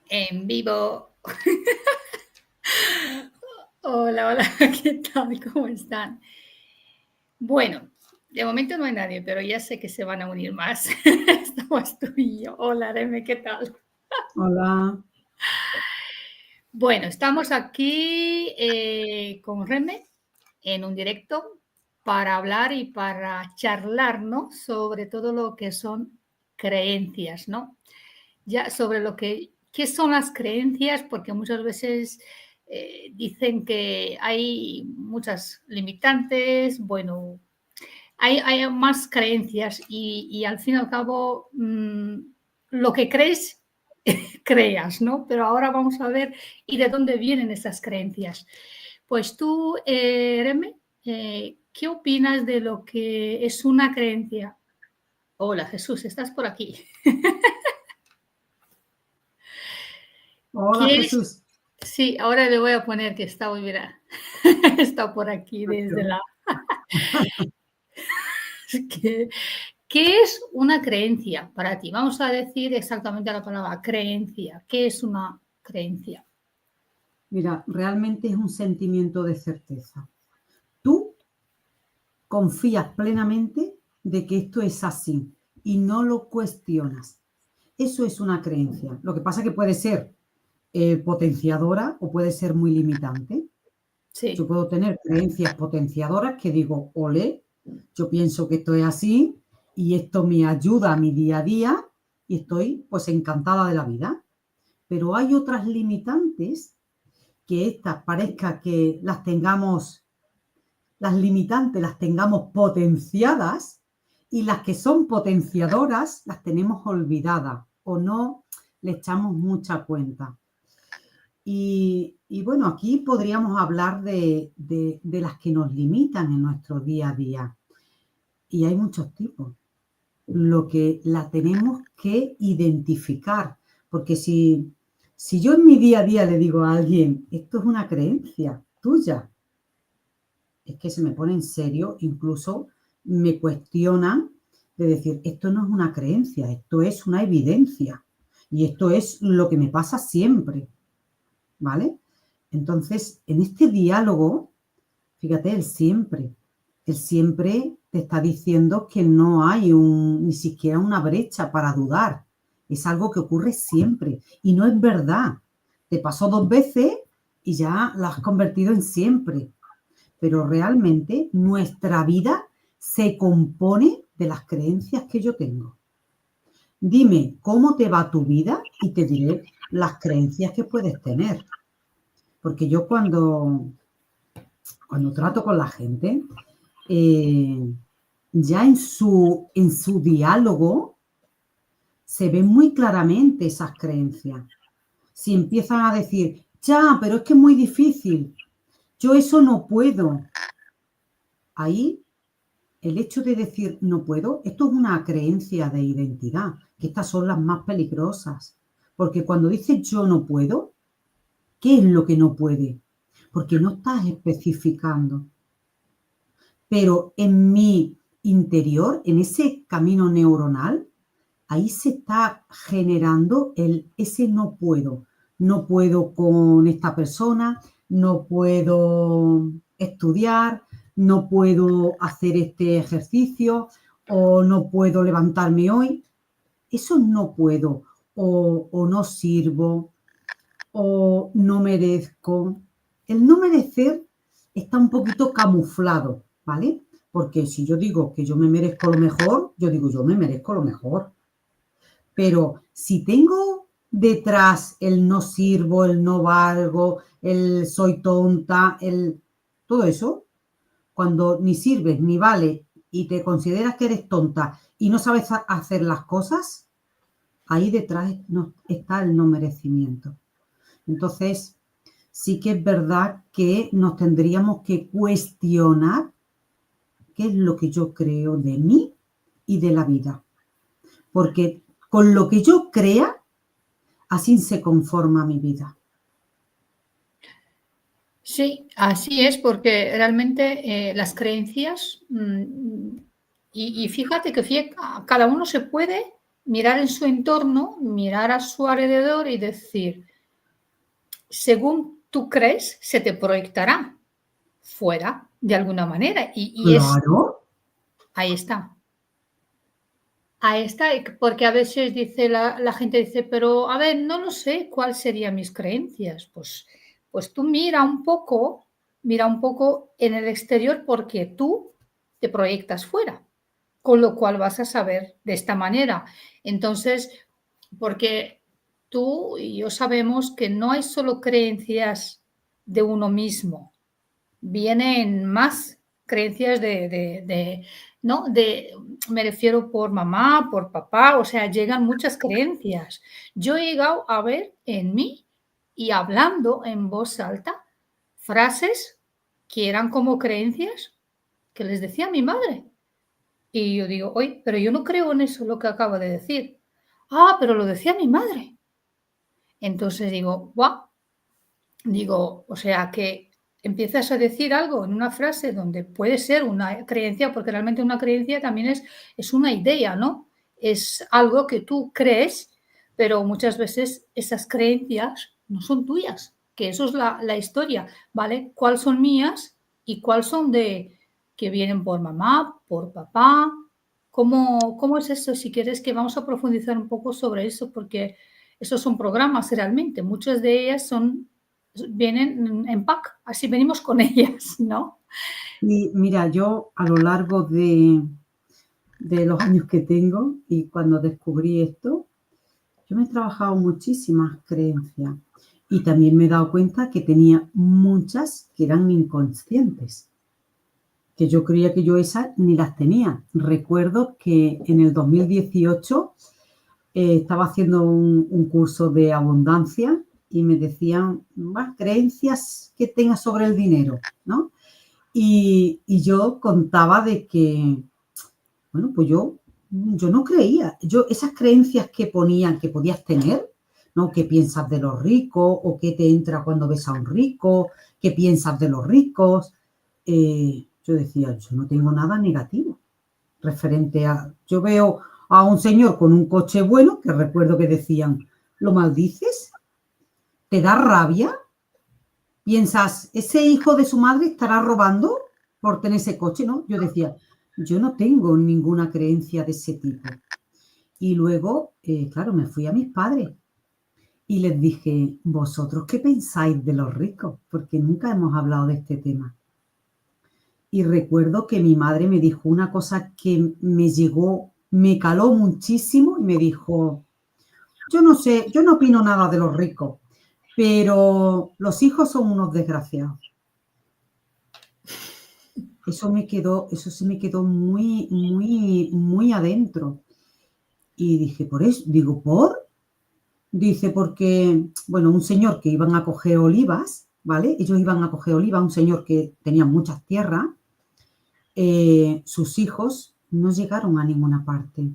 En vivo. Hola, hola, ¿qué tal? ¿Cómo están? Bueno, de momento no hay nadie, pero ya sé que se van a unir más. Estamos tú y yo. Hola, Reme, ¿qué tal? Hola, Bueno, estamos aquí con Reme en un directo para hablar y para charlar, ¿no? Sobre todo lo que son creencias, ¿no? Ya sobre lo que, ¿qué son las creencias? Porque muchas veces dicen que hay muchas limitantes, bueno, hay más creencias y al fin y al cabo lo que crees, creas, ¿no? Pero ahora vamos a ver y de dónde vienen esas creencias. Pues tú, Reme, ¿qué opinas de lo que es una creencia? Hola, Jesús, ¿estás por aquí? hola ¿Qué es? Jesús. Sí, ahora le voy a poner que está, mira, está por aquí desde la... ¿Qué, ¿Qué es una creencia para ti? Vamos a decir exactamente la palabra creencia. ¿Qué es una creencia? Mira, realmente es un sentimiento de certeza. Tú confías plenamente de que esto es así y no lo cuestionas. Eso es una creencia. Lo que pasa es que puede ser potenciadora o puede ser muy limitante. Yo Sí, puedo tener creencias potenciadoras que digo, ole, yo pienso que esto es así y esto me ayuda a mi día a día y estoy pues encantada de la vida. Pero hay otras limitantes que estas parezca que las tengamos, las limitantes las tengamos potenciadas y las que son potenciadoras las tenemos olvidadas o no le echamos mucha cuenta. Y bueno, aquí podríamos hablar de las que nos limitan en nuestro día a día. Y hay muchos tipos. Lo que la tenemos que identificar, porque si yo en mi día a día le digo a alguien, esto es una creencia tuya, es que se me pone en serio, incluso me cuestionan de decir, esto no es una creencia, esto es una evidencia y esto es lo que me pasa siempre, ¿vale? Entonces, en este diálogo, fíjate, él siempre te está diciendo que no hay ni siquiera una brecha para dudar. Es algo que ocurre siempre y no es verdad. Te pasó 2 veces y ya lo has convertido en siempre. Pero realmente nuestra vida se compone de las creencias que yo tengo. Dime cómo te va tu vida y te diré las creencias que puedes tener. Porque yo cuando trato con la gente, eh, ya en su diálogo se ven muy claramente esas creencias. Si empiezan a decir, ya, pero es que es muy difícil, yo eso no puedo. Ahí el hecho de decir no puedo, esto es una creencia de identidad, que estas son las más peligrosas. Porque cuando dices yo no puedo, ¿qué es lo que no puede? Porque no estás especificando. Pero en mi interior, en ese camino neuronal, ahí se está generando ese no puedo. No puedo con esta persona, no puedo estudiar, no puedo hacer este ejercicio o no puedo levantarme hoy. Eso no puedo o no sirvo o no merezco. El no merecer está un poquito camuflado, ¿vale? Porque si yo digo que yo me merezco lo mejor, yo digo yo me merezco lo mejor. Pero si tengo detrás el no sirvo, el no valgo, el soy tonta, todo eso, cuando ni sirves ni vale y te consideras que eres tonta y no sabes hacer las cosas, ahí detrás no, está el no merecimiento. Entonces, sí que es verdad que nos tendríamos que cuestionar qué es lo que yo creo de mí y de la vida. Porque con lo que yo crea, así se conforma mi vida. sí, así es, porque realmente las creencias, y fíjate que cada uno se puede mirar en su entorno, mirar a su alrededor y decir, según tú crees, se te proyectará fuera de alguna manera. Y es, Claro, ahí está. Ahí está, porque a veces dice la gente dice, pero a ver, no lo sé cuáles serían mis creencias. Pues tú mira un poco en el exterior porque tú te proyectas fuera, con lo cual vas a saber de esta manera. Entonces, porque tú y yo sabemos que no hay solo creencias de uno mismo, vienen más creencias ¿no? Me refiero por mamá, por papá, o sea, llegan muchas creencias. Yo he llegado a ver en mí y hablando en voz alta frases que eran como creencias que les decía mi madre. Y yo digo, oye, pero yo no creo en eso lo que acabo de decir. Ah, pero lo decía mi madre. Entonces digo, guau, digo, o sea que empiezas a decir algo en una frase donde puede ser una creencia, porque realmente una creencia también es una idea, ¿no? Es algo que tú crees, pero muchas veces esas creencias no son tuyas, que eso es la historia, ¿vale? ¿Cuáles son mías y cuáles son de que vienen por mamá, por papá? ¿Cómo es eso? Si quieres que vamos a profundizar un poco sobre eso, porque esos son programas realmente, muchas de ellas vienen en pack, así venimos con ellas, ¿no? y mira, yo a lo largo de los años que tengo y cuando descubrí esto, yo me he trabajado muchísimas creencias y también me he dado cuenta que tenía muchas que eran inconscientes, que yo creía que yo esas ni las tenía. Recuerdo que en el 2018 estaba haciendo un curso de abundancia y me decían más creencias que tengas sobre el dinero, ¿no? Y yo contaba de que, bueno, pues yo no creía. Esas creencias que ponían que podías tener, ¿no? ¿Qué piensas de los ricos? ¿O qué te entra cuando ves a un rico? ¿Qué piensas de los ricos? Yo decía, yo no tengo nada negativo referente a... Yo veo a un señor con un coche bueno, que recuerdo que decían, ¿lo maldices? ¿Te da rabia? ¿Piensas, ese hijo de su madre estará robando por tener ese coche? ¿No? Yo decía, yo no tengo ninguna creencia de ese tipo. Y luego, claro, me fui a mis padres y les dije, ¿vosotros qué pensáis de los ricos? Porque nunca hemos hablado de este tema. Y recuerdo que mi madre me dijo una cosa que me llegó, me caló muchísimo y me dijo, yo no sé, yo no opino nada de los ricos, pero los hijos son unos desgraciados. Eso se me quedó muy, muy, muy adentro. Y dije, por eso, digo, ¿por? Dice, porque, bueno, un señor que iban a coger olivas, ¿vale? Ellos iban a coger olivas, un señor que tenía muchas tierras, sus hijos no llegaron a ninguna parte.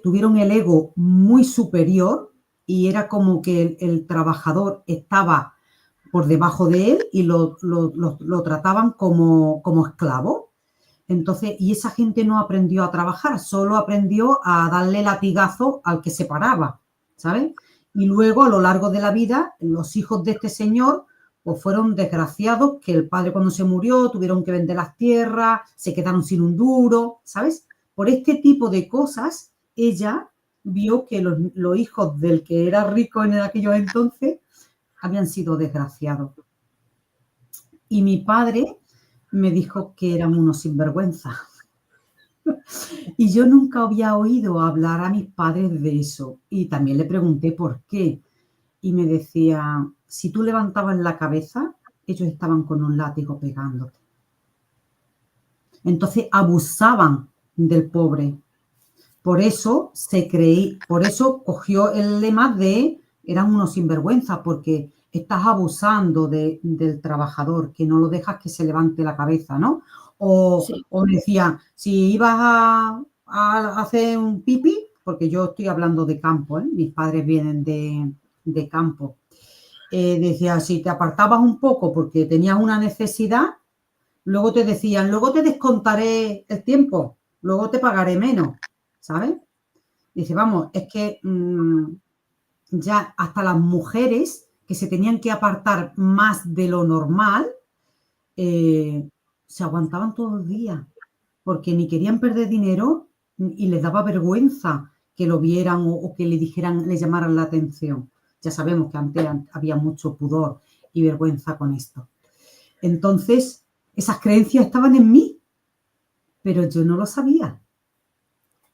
Tuvieron el ego muy superior y era como que el trabajador estaba por debajo de él y lo trataban como esclavo. Entonces, y esa gente no aprendió a trabajar, solo aprendió a darle latigazo al que se paraba, ¿sabes? Y luego, a lo largo de la vida, los hijos de este señor pues fueron desgraciados, que el padre cuando se murió tuvieron que vender las tierras, se quedaron sin un duro, ¿sabes? Por este tipo de cosas, ella vio que los hijos del que era rico en aquellos entonces habían sido desgraciados. Y mi padre me dijo que eran unos sinvergüenzas. Y yo nunca había oído hablar a mis padres de eso. Y también le pregunté por qué. Y me decía, si tú levantabas la cabeza, ellos estaban con un látigo pegándote. Entonces abusaban del pobre. Por eso cogió el lema de eran unos sinvergüenzas, porque estás abusando del trabajador, que no lo dejas que se levante la cabeza, ¿no? Sí. O me decían, si ibas a hacer un pipi, porque yo estoy hablando de campo, ¿eh? Mis padres vienen de campo. Decía, si te apartabas un poco porque tenías una necesidad, luego te decían, luego te descontaré el tiempo, luego te pagaré menos, ¿sabes? Dice, vamos, es que ya hasta las mujeres que se tenían que apartar más de lo normal, se aguantaban todo el día, porque ni querían perder dinero y les daba vergüenza que lo vieran o que le dijeran, le llamaran la atención. Ya sabemos que antes había mucho pudor y vergüenza con esto. Entonces, esas creencias estaban en mí, pero yo no lo sabía.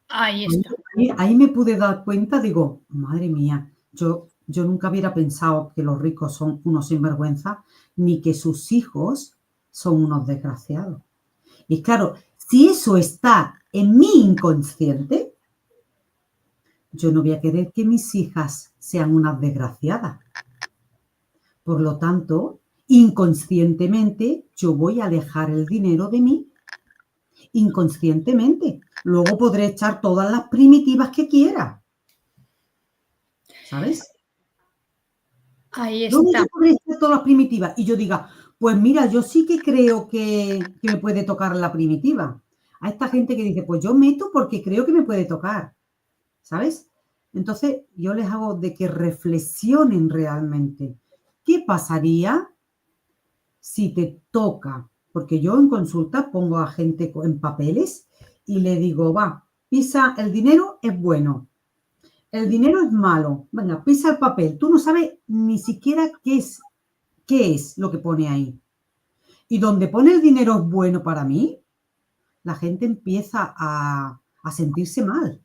Ahí está. Ahí me pude dar cuenta, digo, madre mía, yo nunca hubiera pensado que los ricos son unos sinvergüenza, ni que sus hijos son unos desgraciados. Y claro, si eso está en mi inconsciente, yo no voy a querer que mis hijas sean unas desgraciadas. Por lo tanto, inconscientemente yo voy a alejar el dinero de mí. Inconscientemente. Luego podré echar todas las primitivas que quiera. ¿Sabes? Ahí Luego está. yo podré echar todas las primitivas y yo diga, pues mira, yo sí que creo que me puede tocar la primitiva. A esta gente que dice, pues yo meto porque creo que me puede tocar. ¿Sabes? Entonces yo les hago de que reflexionen realmente. ¿Qué pasaría si te toca? Porque yo en consulta pongo a gente en papeles y le digo, va, pisa, el dinero es bueno, el dinero es malo, venga, pisa el papel. Tú no sabes ni siquiera qué es lo que pone ahí. Y donde pone el dinero es bueno para mí, la gente empieza a sentirse mal.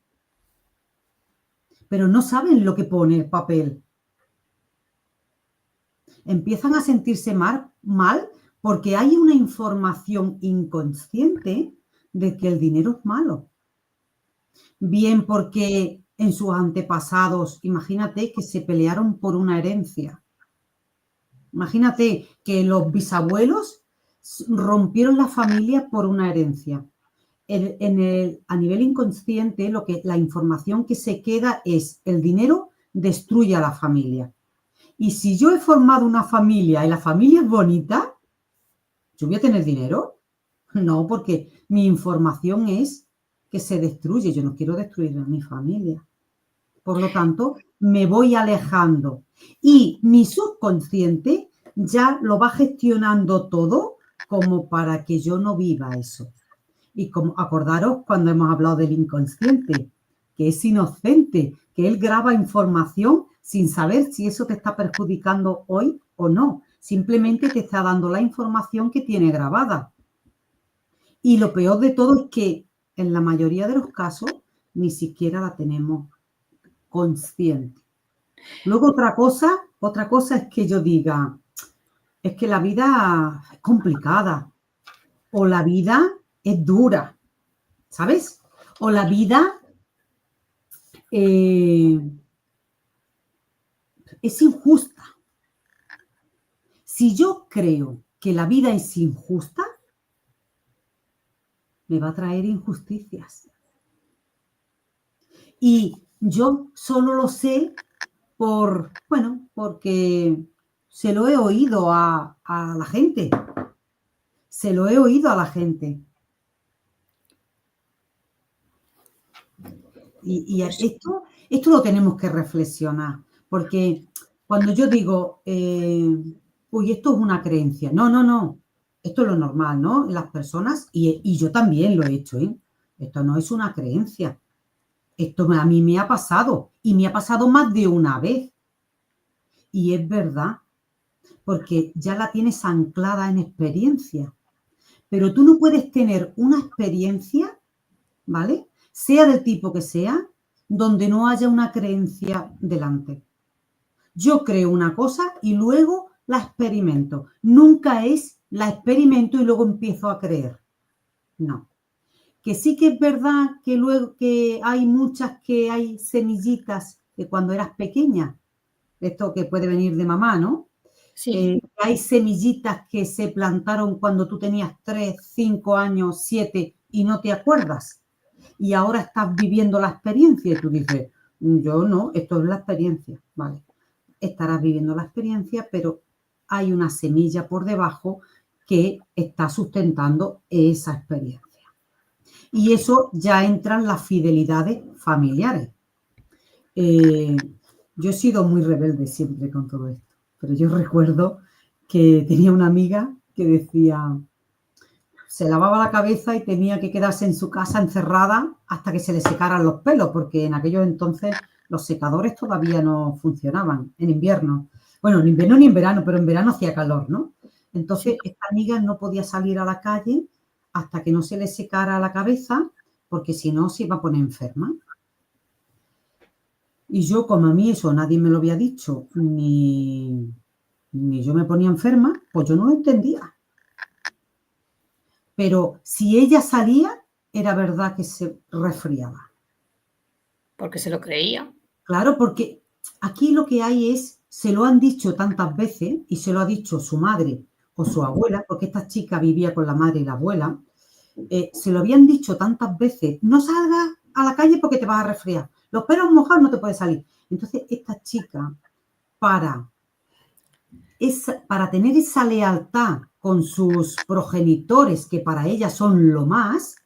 Pero no saben lo que pone el papel. Empiezan a sentirse mal porque hay una información inconsciente de que el dinero es malo. Bien porque en sus antepasados, imagínate que se pelearon por una herencia. Imagínate que los bisabuelos rompieron la familia por una herencia. A nivel inconsciente, la información que se queda es el dinero destruye a la familia. Y si yo he formado una familia y la familia es bonita, ¿yo voy a tener dinero? No, porque mi información es que se destruye. Yo no quiero destruir a mi familia. Por lo tanto, me voy alejando. Y mi subconsciente ya lo va gestionando todo como para que yo no viva eso. Y como acordaros cuando hemos hablado del inconsciente, que es inocente, que él graba información sin saber si eso te está perjudicando hoy o no. Simplemente te está dando la información que tiene grabada. Y lo peor de todo es que en la mayoría de los casos ni siquiera la tenemos consciente. Luego otra cosa es que yo diga, es que la vida es complicada o la vida es dura, ¿sabes? O la vida es injusta. Si yo creo que la vida es injusta, me va a traer injusticias. Y yo solo lo sé porque se lo he oído a la gente. Se lo he oído a la gente. Y esto lo tenemos que reflexionar, porque cuando yo digo, uy, esto es una creencia. No, esto es lo normal, ¿no? Las personas, y yo también lo he hecho, ¿eh? Esto no es una creencia. Esto a mí me ha pasado, y me ha pasado más de una vez. Y es verdad, porque ya la tienes anclada en experiencia. Pero tú no puedes tener una experiencia, ¿vale? Sea del tipo que sea, donde no haya una creencia delante. Yo creo una cosa y luego la experimento. Nunca es la experimento y luego empiezo a creer. No. Que sí que es verdad que luego que hay muchas que hay semillitas de cuando eras pequeña, esto que puede venir de mamá, ¿no? Sí. Hay semillitas que se plantaron cuando tú tenías 3, 5 años, 7 y no te acuerdas. Y ahora estás viviendo la experiencia y tú dices, yo no, esto es la experiencia, ¿vale? Estarás viviendo la experiencia, pero hay una semilla por debajo que está sustentando esa experiencia. Y eso ya entran las fidelidades familiares. Yo he sido muy rebelde siempre con todo esto, pero yo recuerdo que tenía una amiga que decía, se lavaba la cabeza y tenía que quedarse en su casa encerrada hasta que se le secaran los pelos, porque en aquellos entonces los secadores todavía no funcionaban en invierno. Bueno, en invierno ni en verano, pero en verano hacía calor, ¿no? Entonces, Sí. esta amiga no podía salir a la calle hasta que no se le secara la cabeza, porque si no se iba a poner enferma. Y yo, como a mí eso nadie me lo había dicho, ni yo me ponía enferma, pues yo no lo entendía. Pero si ella salía, era verdad que se resfriaba. Porque se lo creía. Claro, porque aquí lo que hay es, se lo han dicho tantas veces y se lo ha dicho su madre o su abuela, porque esta chica vivía con la madre y la abuela, se lo habían dicho tantas veces, no salgas a la calle porque te vas a resfriar, los pelos mojados no te puedes salir. Entonces esta chica, para tener esa lealtad con sus progenitores, que para ella son lo más,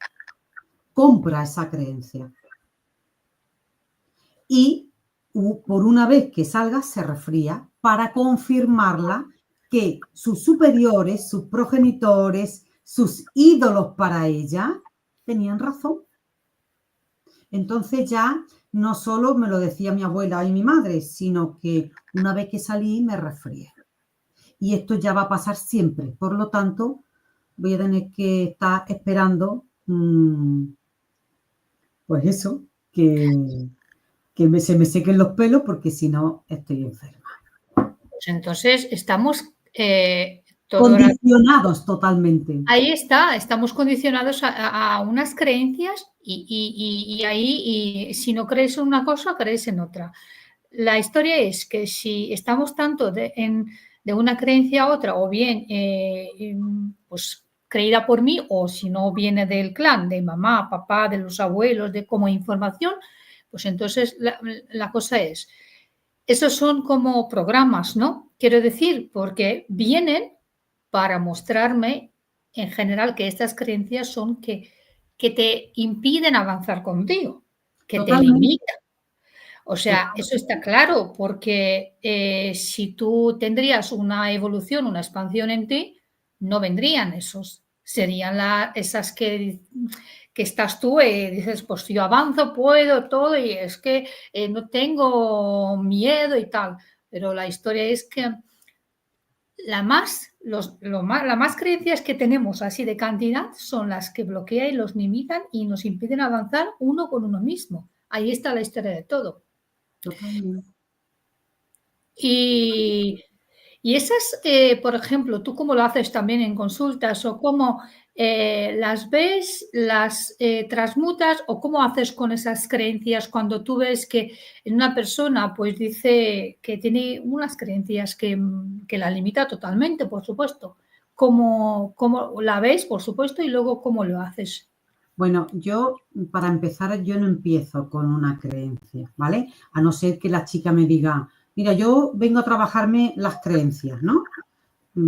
compra esa creencia. Y por una vez que salga, se resfría para confirmarla que sus superiores, sus progenitores, sus ídolos para ella, tenían razón. Entonces ya no solo me lo decía mi abuela y mi madre, sino que una vez que salí me resfrié. Y esto ya va a pasar siempre. Por lo tanto, voy a tener que estar esperando, pues eso, que se me sequen los pelos porque si no estoy enferma. Pues entonces estamos Condicionados totalmente. ahí está, estamos condicionados a unas creencias y ahí, y si no crees en una cosa, crees en otra. La historia es que si estamos tanto de una creencia a otra, o bien pues creída por mí, o si no viene del clan, de mamá, papá, de los abuelos, de como información, pues entonces la cosa es, esos son como programas, ¿no? Quiero decir, porque vienen para mostrarme en general que estas creencias son que te impiden avanzar contigo, que te Totalmente. limitan. O sea, eso está claro, porque si tú tendrías una evolución, una expansión en ti, no vendrían esos. Serían esas que estás tú y dices, pues yo avanzo, puedo, todo, y es que no tengo miedo y tal. Pero la historia es que las más creencias que tenemos así de cantidad son las que bloquean y los limitan y nos impiden avanzar uno con uno mismo. Ahí está la historia de todo. Totalmente. Y, y esas, por ejemplo, ¿tú cómo lo haces también en consultas o cómo las ves, las transmutas o cómo haces con esas creencias cuando tú ves que en una persona pues dice que tiene unas creencias que la limita totalmente, por supuesto? ¿Cómo la ves, por supuesto, y luego cómo lo haces? Bueno, yo, para empezar, yo no empiezo con una creencia, ¿vale? A no ser que la chica me diga, mira, yo vengo a trabajarme las creencias, ¿no?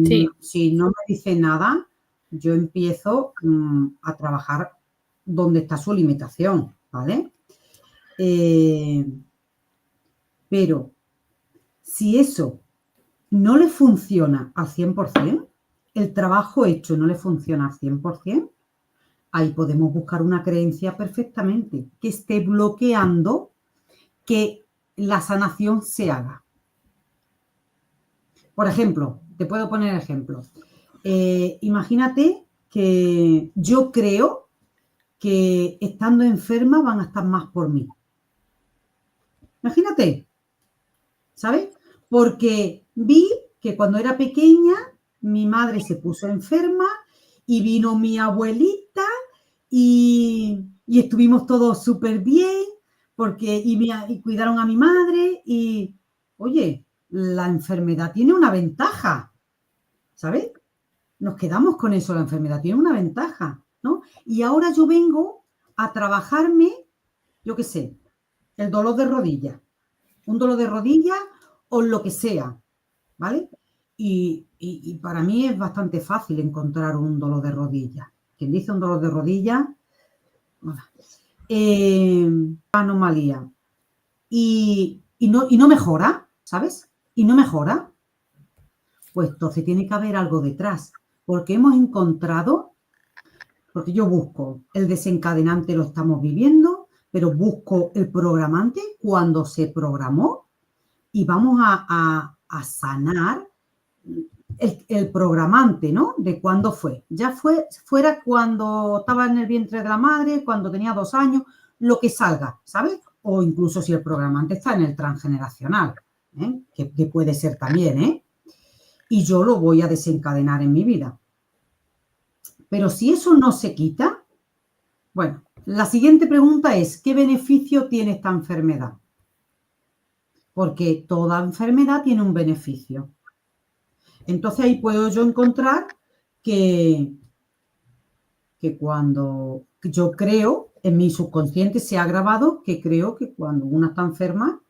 Sí, Si no me dice nada, yo empiezo a trabajar donde está su limitación, ¿vale? Pero si eso no le funciona al 100%, el trabajo hecho no le funciona al 100%, ahí podemos buscar una creencia perfectamente que esté bloqueando que la sanación se haga. Por ejemplo, te puedo poner ejemplos. Imagínate que yo creo que estando enferma van a estar más por mí. Imagínate, ¿sabes? Porque vi que cuando era pequeña mi madre se puso enferma y vino mi abuelita y estuvimos todos súper bien porque y cuidaron a mi madre y, oye, la enfermedad tiene una ventaja, ¿sabes? Nos quedamos con eso, la enfermedad tiene una ventaja, ¿no? Y ahora yo vengo a trabajarme, yo qué sé, el dolor de rodilla, un dolor de rodilla o lo que sea, ¿vale? Y para mí es bastante fácil encontrar un dolor de rodilla. Quien dice un dolor de rodilla, anomalía. y no mejora, ¿sabes? Y no mejora, pues entonces tiene que haber algo detrás, porque hemos encontrado, porque yo busco el desencadenante, lo estamos viviendo, pero busco el programante cuando se programó y vamos a sanar el programante, ¿no? De cuándo fue. Ya fuera cuando estaba en el vientre de la madre, cuando tenía 2 años, lo que salga, ¿sabes? O incluso si el programante está en el transgeneracional, ¿eh? Que puede ser también, ¿eh? Y yo lo voy a desencadenar en mi vida. Pero si eso no se quita, bueno, la siguiente pregunta es, ¿qué beneficio tiene esta enfermedad? Porque toda enfermedad tiene un beneficio. Entonces ahí puedo yo encontrar que cuando yo creo, en mi subconsciente se ha grabado que creo que cuando una está enferma,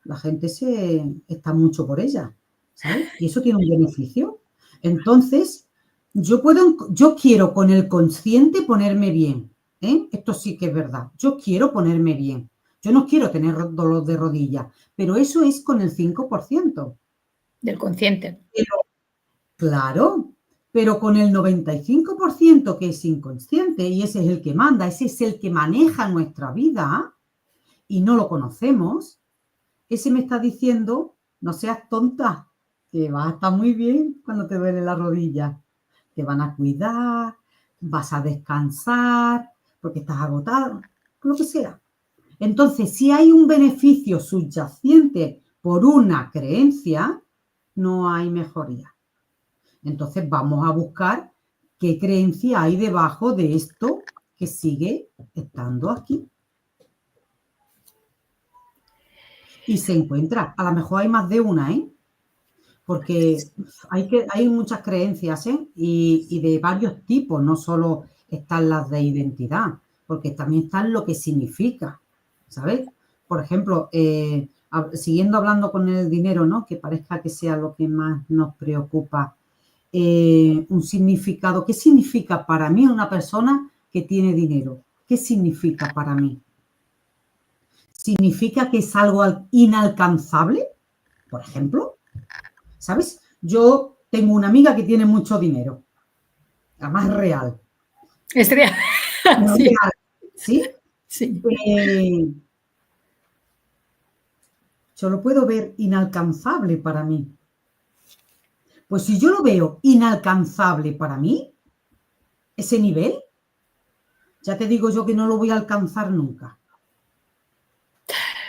la gente está mucho por ella, ¿sabes? Y eso tiene un beneficio. Entonces, yo quiero con el consciente ponerme bien, ¿eh? Esto sí que es verdad. Yo quiero ponerme bien. Yo no quiero tener dolor de rodilla, pero eso es con el 5%. Del consciente. Claro, pero con el 95% que es inconsciente, y ese es el que manda, ese es el que maneja nuestra vida y no lo conocemos, ese me está diciendo, no seas tonta, que vas a estar muy bien cuando te duele la rodilla. Te van a cuidar, vas a descansar, porque estás agotado, lo que sea. Entonces, si hay un beneficio subyacente por una creencia, no hay mejoría. Entonces vamos a buscar qué creencia hay debajo de esto que sigue estando aquí. Y se encuentra, a lo mejor hay más de una, ¿eh? Porque hay muchas creencias, ¿eh? Y de varios tipos, no solo están las de identidad, porque también están lo que significa, ¿sabes? Por ejemplo, siguiendo hablando con el dinero, ¿no? Que parezca que sea lo que más nos preocupa. Un significado. ¿Qué significa para mí una persona que tiene dinero? ¿Qué significa para mí? ¿Significa que es algo inalcanzable? Por ejemplo, ¿sabes? Yo tengo una amiga que tiene mucho dinero. Además es real. Es real. No Sí. real, ¿sí? Sí. Yo lo puedo ver inalcanzable para mí. Pues si yo lo veo inalcanzable para mí, ese nivel, ya te digo yo que no lo voy a alcanzar nunca.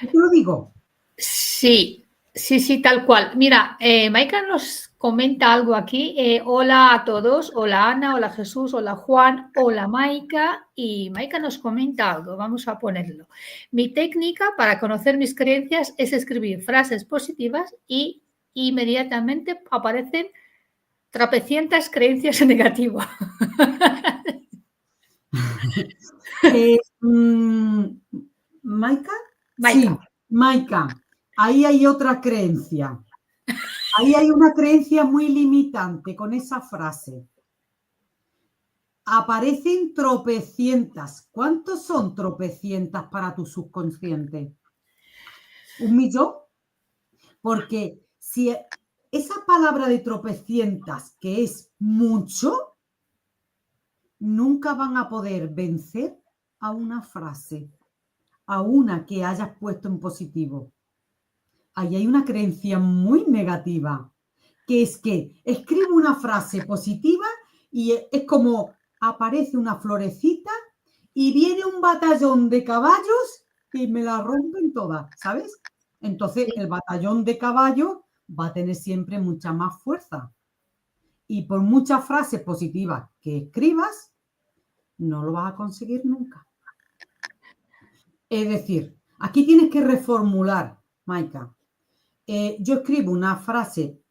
¿Yo te lo digo? Sí, sí, sí, tal cual. Mira, Maika nos comenta algo aquí. Hola a todos. Hola Ana, hola Jesús, hola Juan, hola Maika. Y Maika nos comenta algo, vamos a ponerlo. Mi técnica para conocer mis creencias es escribir frases positivas y inmediatamente aparecen tropecientas creencias negativas. ¿Maika? Maika. Sí, Maika. Ahí hay otra creencia. Ahí hay una creencia muy limitante con esa frase. Aparecen tropecientas. ¿Cuántos son tropecientas para tu subconsciente? ¿1 millón? Porque si esa palabra de tropecientas, que es mucho, nunca van a poder vencer a una frase, a una que hayas puesto en positivo. Ahí hay una creencia muy negativa, que es que escribo una frase positiva y es como aparece una florecita y viene un batallón de caballos y me la rompen todas, ¿sabes? Entonces el batallón de caballos va a tener siempre mucha más fuerza. Y por muchas frases positivas que escribas, no lo vas a conseguir nunca. Es decir, aquí tienes que reformular, Maika. Yo escribo una frase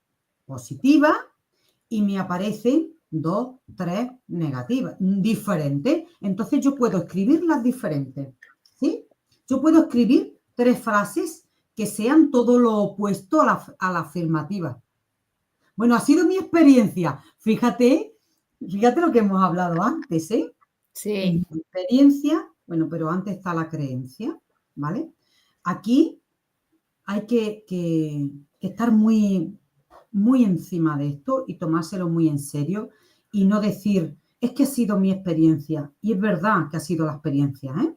positiva y me aparecen 2, 3 negativas, diferentes. Entonces yo puedo escribirlas diferentes, ¿sí? Yo puedo escribir 3 frases que sean todo lo opuesto a la afirmativa. Bueno, ha sido mi experiencia. Fíjate lo que hemos hablado antes, ¿eh? Sí. Es mi experiencia, bueno, pero antes está la creencia, ¿vale? Aquí hay que estar muy, muy encima de esto y tomárselo muy en serio y no decir, es que ha sido mi experiencia. Y es verdad que ha sido la experiencia, ¿eh?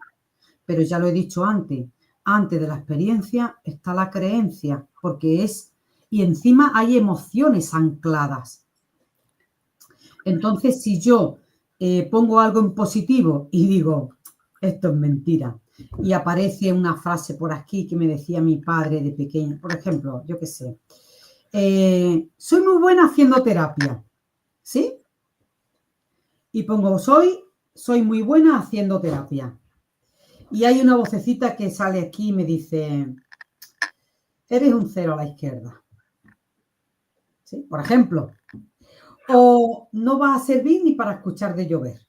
Pero ya lo he dicho antes de la experiencia está la creencia, porque es, y encima hay emociones ancladas. Entonces, si yo pongo algo en positivo y digo, esto es mentira, y aparece una frase por aquí que me decía mi padre de pequeño, por ejemplo, yo qué sé, soy muy buena haciendo terapia, ¿sí? Y pongo, soy muy buena haciendo terapia. Y hay una vocecita que sale aquí y me dice, eres un cero a la izquierda, ¿sí? Por ejemplo, o no vas a servir ni para escuchar de llover.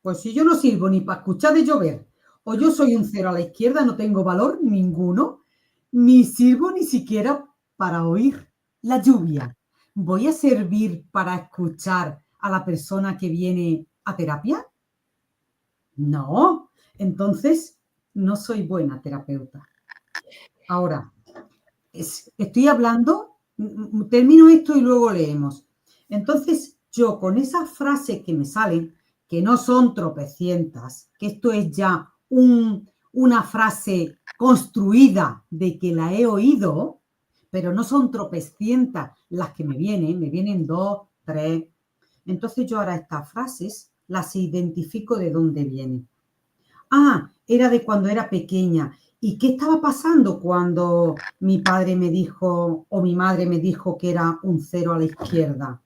Pues si yo no sirvo ni para escuchar de llover, o yo soy un cero a la izquierda, no tengo valor ninguno, ni sirvo ni siquiera para oír la lluvia. ¿Voy a servir para escuchar a la persona que viene a terapia? No. Entonces, no soy buena terapeuta. Ahora, estoy hablando, termino esto y luego leemos. Entonces, yo con esas frases que me salen, que no son tropecientas, que esto es ya una frase construida de que la he oído, pero no son tropecientas las que me vienen dos, tres. Entonces yo ahora estas frases las identifico de dónde vienen. Ah, era de cuando era pequeña. ¿Y qué estaba pasando cuando mi padre me dijo o mi madre me dijo que era un cero a la izquierda?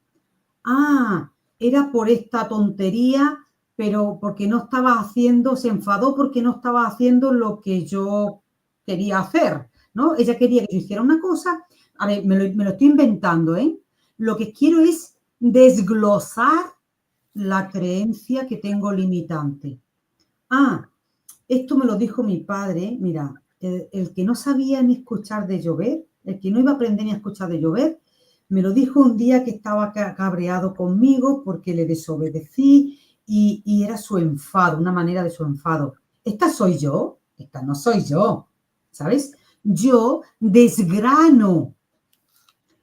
Ah, era por esta tontería, pero porque no estaba haciendo, se enfadó porque no estaba haciendo lo que yo quería hacer, ¿no? Ella quería que yo hiciera una cosa, a ver, me lo estoy inventando, ¿eh? Lo que quiero es desglosar la creencia que tengo limitante. Ah, esto me lo dijo mi padre, mira, el que no sabía ni escuchar de llover, el que no iba a aprender ni a escuchar de llover, me lo dijo un día que estaba cabreado conmigo porque le desobedecí y era su enfado, una manera de su enfado. Esta soy yo, esta no soy yo, ¿sabes? Yo desgrano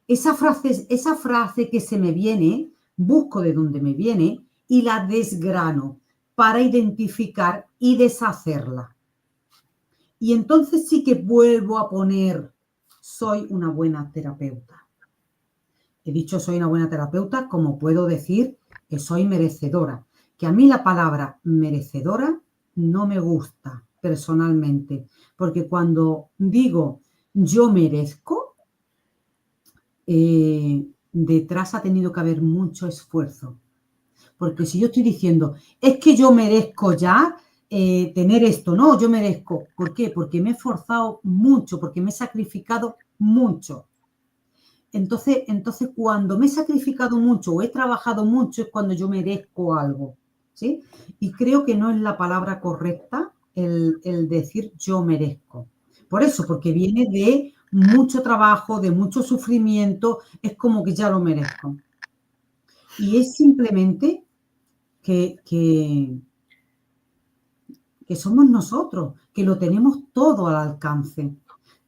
esa frase que se me viene, busco de dónde me viene y la desgrano para identificar y deshacerla. Y entonces sí que vuelvo a poner, soy una buena terapeuta. He dicho soy una buena terapeuta como puedo decir que soy merecedora. Que a mí la palabra merecedora no me gusta personalmente, porque cuando digo yo merezco, detrás ha tenido que haber mucho esfuerzo. Porque si yo estoy diciendo, es que yo merezco ya tener esto, no, yo merezco. ¿Por qué? Porque me he esforzado mucho, porque me he sacrificado mucho. Entonces, cuando me he sacrificado mucho o he trabajado mucho es cuando yo merezco algo, ¿sí? Y creo que no es la palabra correcta el decir yo merezco. Por eso, porque viene de mucho trabajo, de mucho sufrimiento, es como que ya lo merezco. Y es simplemente que somos nosotros, que lo tenemos todo al alcance,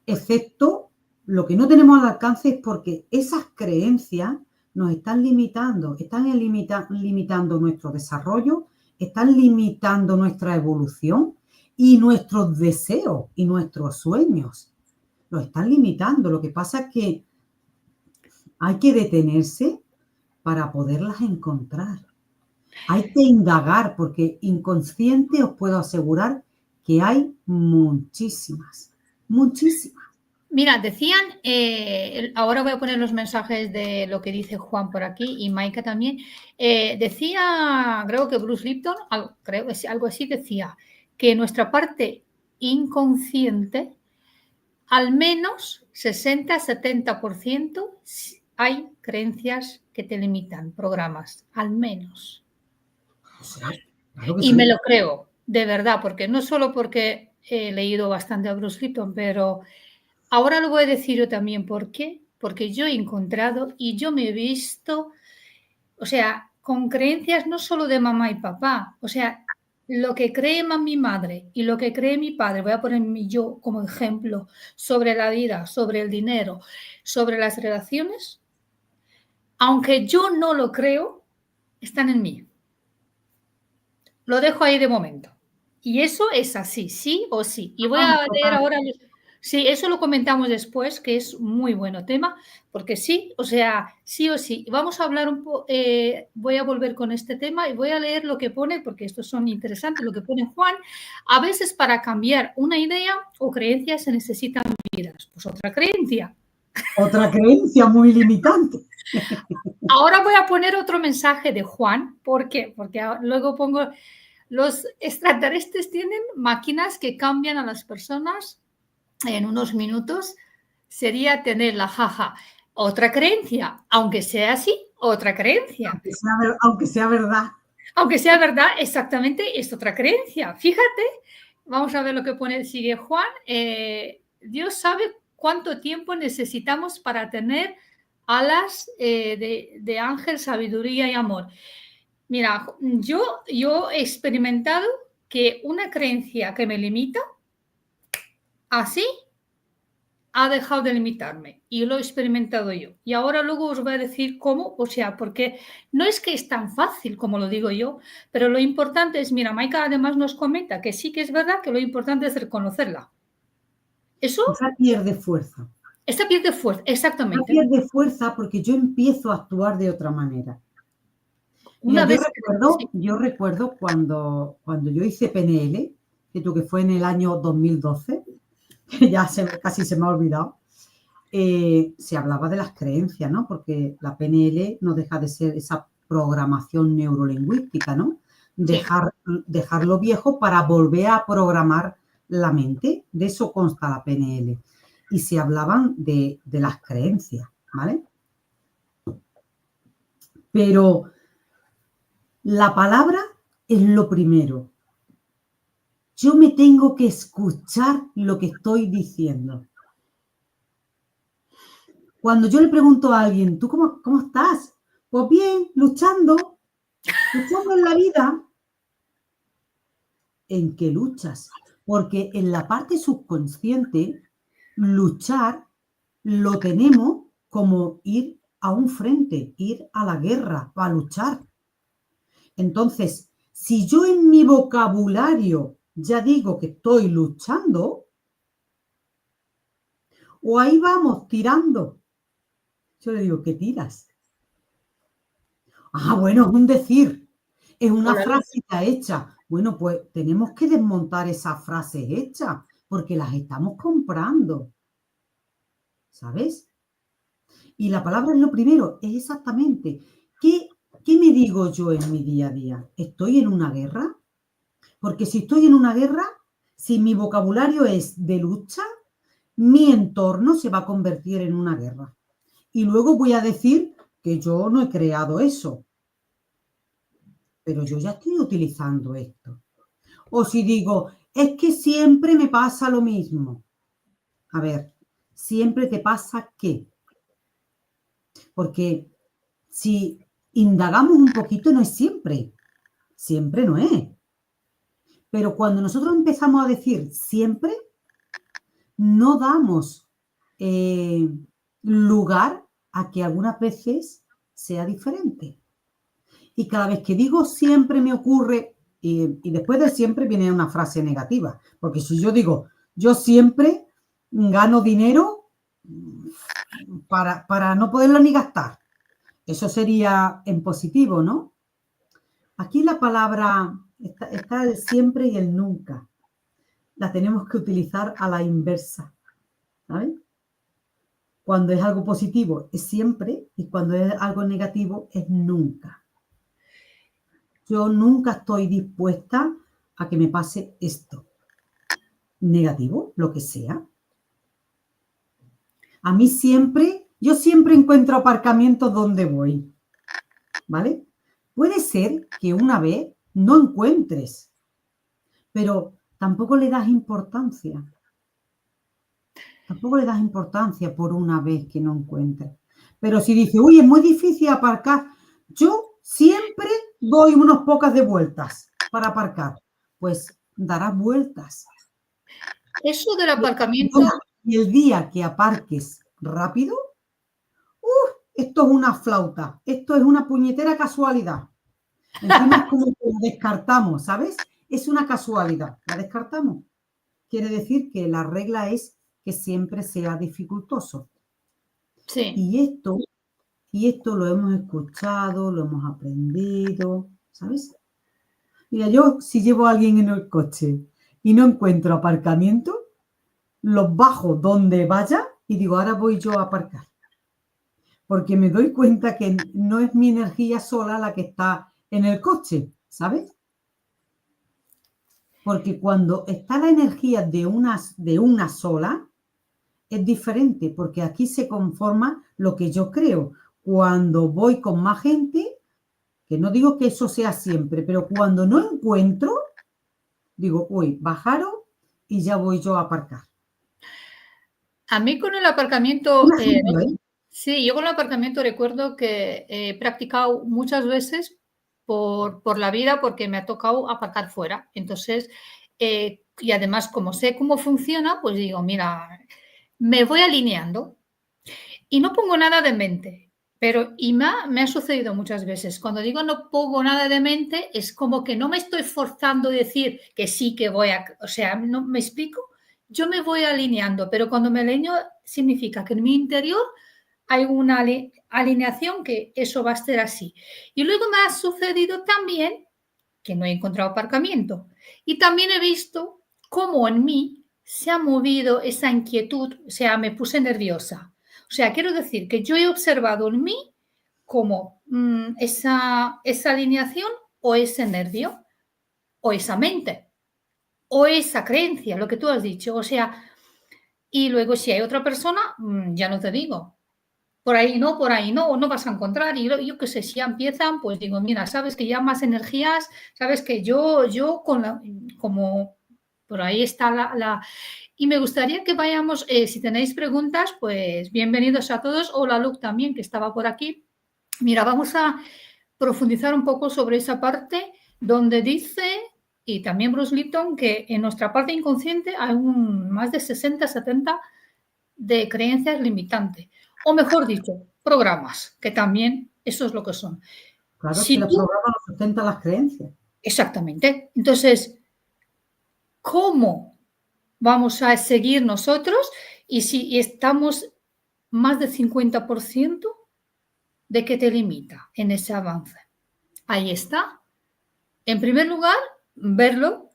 excepto lo que no tenemos al alcance es porque esas creencias nos están limitando nuestro desarrollo, están limitando nuestra evolución y nuestros deseos y nuestros sueños. Los están limitando. Lo que pasa es que hay que detenerse para poderlas encontrar. Hay que indagar porque inconsciente os puedo asegurar que hay muchísimas, muchísimas. Mira, decían, ahora voy a poner los mensajes de lo que dice Juan por aquí y Maika también. Decía, creo que Bruce Lipton, algo así decía, que nuestra parte inconsciente, al menos 60-70% hay creencias que te limitan, programas, al menos. O sea, claro que Y sí. me lo creo, de verdad, porque no solo porque he leído bastante a Bruce Lipton, pero ahora lo voy a decir yo también. ¿Por qué? Porque yo he encontrado y yo me he visto, o sea, con creencias no solo de mamá y papá, o sea, lo que cree mi madre y lo que cree mi padre, voy a poner mi yo como ejemplo, sobre la vida, sobre el dinero, sobre las relaciones, aunque yo no lo creo, están en mí. Lo dejo ahí de momento. Y eso es así, sí o sí. Y voy a leer Total. ahora sí, eso lo comentamos después, que es muy bueno tema, porque sí, o sea, sí o sí. Vamos a hablar voy a volver con este tema y voy a leer lo que pone, porque estos son interesantes, lo que pone Juan. A veces para cambiar una idea o creencia se necesitan vidas. Pues otra creencia. Otra creencia muy limitante. Ahora voy a poner otro mensaje de Juan. ¿Por qué? Porque luego pongo, los extraterrestres tienen máquinas que cambian a las personas en unos minutos. Sería tener la jaja. Otra creencia, aunque sea así, otra creencia. Aunque sea verdad. Aunque sea verdad, exactamente es otra creencia. Fíjate, vamos a ver lo que pone, sigue Juan. Dios sabe cuánto tiempo necesitamos para tener alas de ángel, sabiduría y amor. Mira, yo he experimentado que una creencia que me limita, así ha dejado de limitarme y lo he experimentado yo. Y ahora luego os voy a decir cómo, o sea, porque no es que es tan fácil como lo digo yo, pero lo importante es, mira, Maika además nos comenta que sí que es verdad que lo importante es reconocerla. Eso, Esa pierde fuerza. esa pierde fuerza, Esa exactamente. pierde fuerza porque yo empiezo a actuar de otra manera. Mira, Una vez que, sí, yo recuerdo cuando yo hice PNL, que fue en el año 2012, que ya casi se me ha olvidado, se hablaba de las creencias, ¿no? Porque la PNL no deja de ser esa programación neurolingüística, ¿no? sí, Dejarlo viejo para volver a programar la mente. De eso consta la PNL. Y se hablaban de las creencias, ¿vale? Pero la palabra es lo primero. Yo me tengo que escuchar lo que estoy diciendo. Cuando yo le pregunto a alguien, ¿tú cómo estás? Pues bien, luchando en la vida. ¿En qué luchas? Porque en la parte subconsciente, luchar lo tenemos como ir a un frente, ir a la guerra, para luchar. Entonces, si yo en mi vocabulario ya digo que estoy luchando, o ahí vamos tirando. Yo le digo, ¿qué tiras? Ah, bueno, es un decir, es o una la luz. frasecita hecha. Bueno, pues tenemos que desmontar esas frases hechas porque las estamos comprando, ¿sabes? Y la palabra es lo primero, es exactamente, ¿qué me digo yo en mi día a día? ¿Estoy en una guerra? Porque si estoy en una guerra, si mi vocabulario es de lucha, mi entorno se va a convertir en una guerra. Y luego voy a decir que yo no he creado eso, pero yo ya estoy utilizando esto. O si digo, es que siempre me pasa lo mismo. A ver, ¿siempre te pasa qué? Porque si indagamos un poquito, no es siempre. Siempre no es. Pero cuando nosotros empezamos a decir siempre, no damos lugar a que algunas veces sea diferente. Y cada vez que digo siempre me ocurre, y después de siempre viene una frase negativa, porque si yo digo, yo siempre gano dinero para no poderlo ni gastar, eso sería en positivo, ¿no? Aquí la palabra está el siempre y el nunca. La tenemos que utilizar a la inversa, ¿sabes? Cuando es algo positivo es siempre y cuando es algo negativo es nunca. Yo nunca estoy dispuesta a que me pase esto. Negativo, lo que sea. A mí yo siempre encuentro aparcamientos donde voy, ¿vale? Puede ser que una vez no encuentres, pero tampoco le das importancia. Tampoco le das importancia por una vez que no encuentres. Pero si dices, uy, es muy difícil aparcar, yo siempre doy unas pocas de vueltas para aparcar. pues darás vueltas. Eso del aparcamiento, Y el día que aparques rápido, esto es una flauta, esto es una puñetera casualidad. Encima es como que la descartamos, ¿sabes? Es una casualidad, la descartamos. Quiere decir que la regla es que siempre sea dificultoso. sí. Y esto lo hemos escuchado, lo hemos aprendido, ¿sabes? Mira, yo si llevo a alguien en el coche y no encuentro aparcamiento, los bajo donde vaya y digo, ahora voy yo a aparcar. Porque me doy cuenta que no es mi energía sola la que está en el coche, ¿sabes? Porque cuando está la energía de una sola, es diferente, porque aquí se conforma lo que yo creo. Cuando voy con más gente, que no digo que eso sea siempre, pero cuando no encuentro, digo, uy, bajaros y ya voy yo a aparcar. A mí con el aparcamiento, Un ejemplo, ¿eh? sí, yo con el aparcamiento recuerdo que he practicado muchas veces por la vida porque me ha tocado aparcar fuera. Entonces, y además como sé cómo funciona, pues digo, mira, me voy alineando y no pongo nada de mente. Pero me ha sucedido muchas veces. Cuando digo no pongo nada de mente, es como que no me estoy forzando a decir que sí que voy a, o sea, no me explico. Yo me voy alineando, pero cuando me alineo significa que en mi interior hay una alineación que eso va a ser así. Y luego me ha sucedido también que no he encontrado aparcamiento. Y también he visto cómo en mí se ha movido esa inquietud, o sea, me puse nerviosa. O sea, quiero decir que yo he observado en mí como esa alineación o ese nervio o esa mente o esa creencia, lo que tú has dicho. O sea, y luego si hay otra persona, ya no te digo. Por ahí no, no vas a encontrar. Y yo qué sé, si ya empiezan, pues digo, mira, sabes que ya más energías, sabes que yo como por ahí está Y me gustaría que vayamos, si tenéis preguntas, pues bienvenidos a todos. Hola, Luke también, que estaba por aquí. Mira, vamos a profundizar un poco sobre esa parte donde dice, y también Bruce Lipton, que en nuestra parte inconsciente hay más de 60, 70 de creencias limitantes. O mejor dicho, programas, que también eso es lo que son. Claro, es que Si los tú, programas nos sustentan las creencias. exactamente. Entonces, ¿cómo vamos a seguir nosotros? Y si estamos más del 50% de que te limita en ese avance. Ahí está. En primer lugar, verlo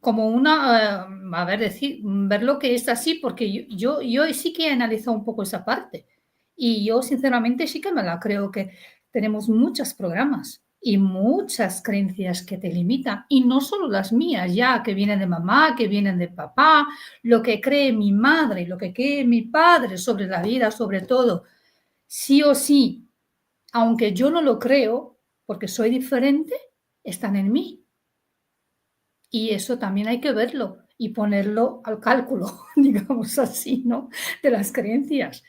como a ver, verlo que es así, porque yo sí que he analizado un poco esa parte. Y yo, sinceramente, sí que me la creo que tenemos muchos programas y muchas creencias que te limitan. Y no solo las mías, ya que vienen de mamá, que vienen de papá, lo que cree mi madre, lo que cree mi padre sobre la vida, sobre todo. Sí o sí, aunque yo no lo creo, porque soy diferente, están en mí. Y eso también hay que verlo y ponerlo al cálculo, digamos así, ¿no? De las creencias.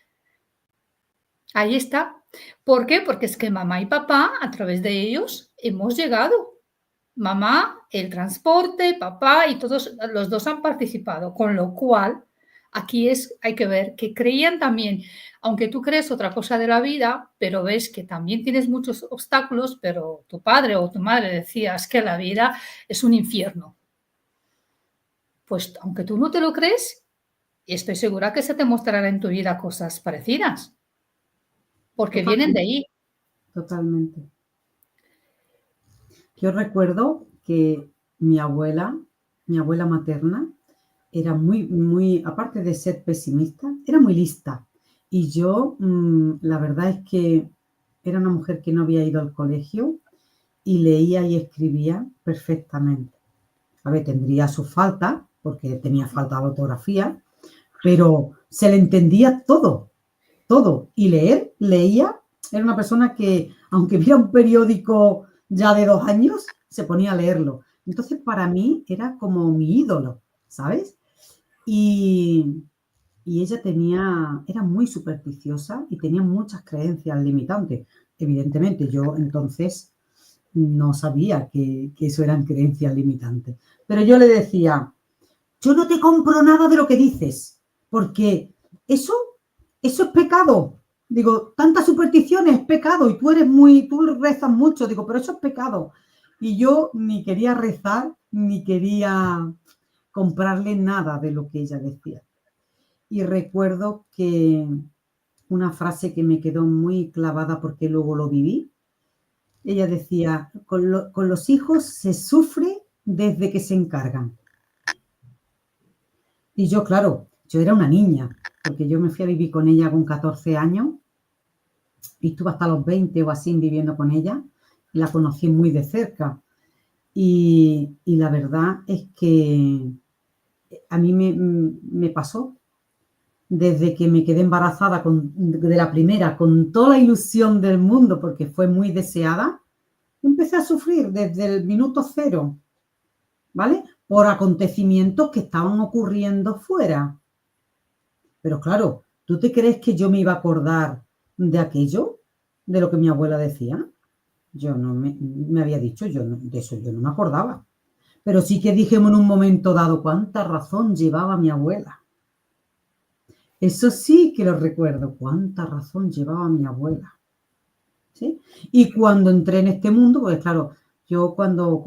Ahí está. ¿Por qué? Porque es que mamá y papá, a través de ellos, hemos llegado. Mamá, el transporte, papá y todos los dos han participado, con lo cual aquí hay que ver que creían también, aunque tú crees otra cosa de la vida, pero ves que también tienes muchos obstáculos, pero tu padre o tu madre decías que la vida es un infierno. Pues aunque tú no te lo crees, estoy segura que se te mostrará en tu vida cosas parecidas, porque vienen de Totalmente, ahí. totalmente. Yo recuerdo que mi abuela materna, era muy, aparte de ser pesimista, era muy lista. Y yo, la verdad es que era una mujer que no había ido al colegio y leía y escribía perfectamente. A ver, tendría sus faltas, porque tenía falta de ortografía, pero se le entendía todo, todo. Y leía, era una persona que, aunque viera un periódico ya de 2 años, se ponía a leerlo. Entonces, para mí era como mi ídolo, ¿sabes? Y, y ella era muy supersticiosa y tenía muchas creencias limitantes. Evidentemente, yo entonces no sabía que eso eran creencias limitantes. Pero yo le decía, yo no te compro nada de lo que dices, porque eso es pecado. Digo, tanta superstición es pecado y tú rezas mucho. Digo, pero eso es pecado. Y yo ni quería rezar, ni quería comprarle nada de lo que ella decía. Y recuerdo que una frase que me quedó muy clavada porque luego lo viví, ella decía, con los hijos se sufre desde que se encargan. Y yo, claro, yo era una niña, porque yo me fui a vivir con ella con 14 años y estuve hasta los 20 o así viviendo con ella y la conocí muy de cerca. Y la verdad es que a mí me pasó desde que me quedé embarazada de la primera con toda la ilusión del mundo porque fue muy deseada, empecé a sufrir desde el minuto cero, ¿vale? Por acontecimientos que estaban ocurriendo fuera. Pero claro, ¿tú te crees que yo me iba a acordar de aquello? ¿De lo que mi abuela decía? Yo no me había dicho, de eso yo no me acordaba. Pero sí que dijimos en un momento dado cuánta razón llevaba mi abuela. Eso sí que lo recuerdo, cuánta razón llevaba mi abuela. ¿Sí? Y cuando entré en este mundo, pues claro, yo cuando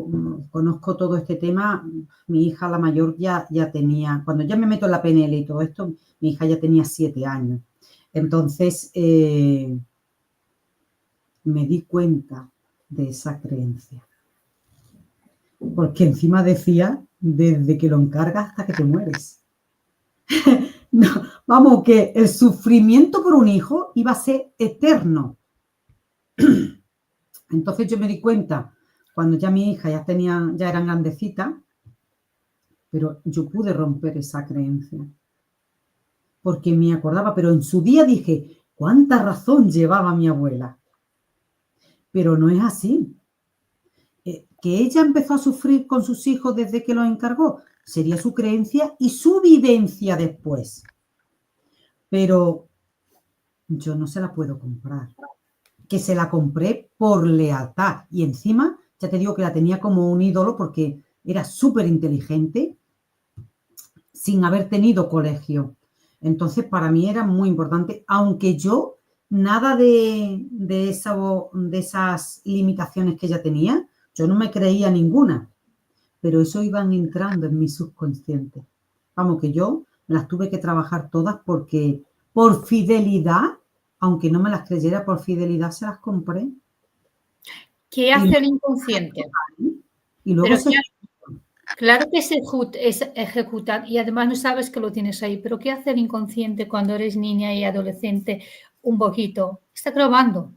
conozco todo este tema, mi hija la mayor ya tenía, cuando ya me meto en la PNL y todo esto, mi hija ya tenía 7 años. Entonces, me di cuenta de esa creencia. Porque encima decía, desde que lo encargas hasta que te mueres. No, vamos, que el sufrimiento por un hijo iba a ser eterno. Entonces yo me di cuenta, cuando ya mi hija ya eran grandecitas, pero yo pude romper esa creencia. Porque me acordaba, pero en su día dije, ¿cuánta razón llevaba mi abuela? Pero no es así. Que ella empezó a sufrir con sus hijos desde que los encargó, sería su creencia y su vivencia después. Pero yo no se la puedo comprar. Que se la compré por lealtad. Y encima, ya te digo que la tenía como un ídolo porque era súper inteligente sin haber tenido colegio. Entonces, para mí era muy importante, aunque yo nada de esas limitaciones que ella tenía, yo no me creía ninguna, pero eso iban entrando en mi subconsciente. Vamos, que yo las tuve que trabajar todas porque por fidelidad, aunque no me las creyera, por fidelidad se las compré. ¿Qué hace el inconsciente? Y luego claro que es ejecutar y además no sabes que lo tienes ahí, pero ¿qué hace el inconsciente cuando eres niña y adolescente? Un poquito. Está grabando.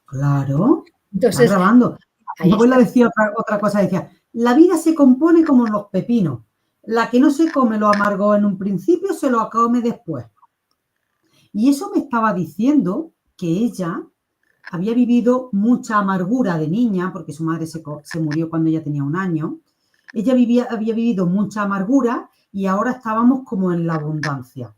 Claro, Entonces, está grabando. Mi abuela decía otra cosa, decía, la vida se compone como los pepinos. La que no se come lo amargó en un principio, se lo come después. Y eso me estaba diciendo que ella había vivido mucha amargura de niña, porque su madre se murió cuando ella tenía 1 año. Ella había vivido mucha amargura y ahora estábamos como en la abundancia.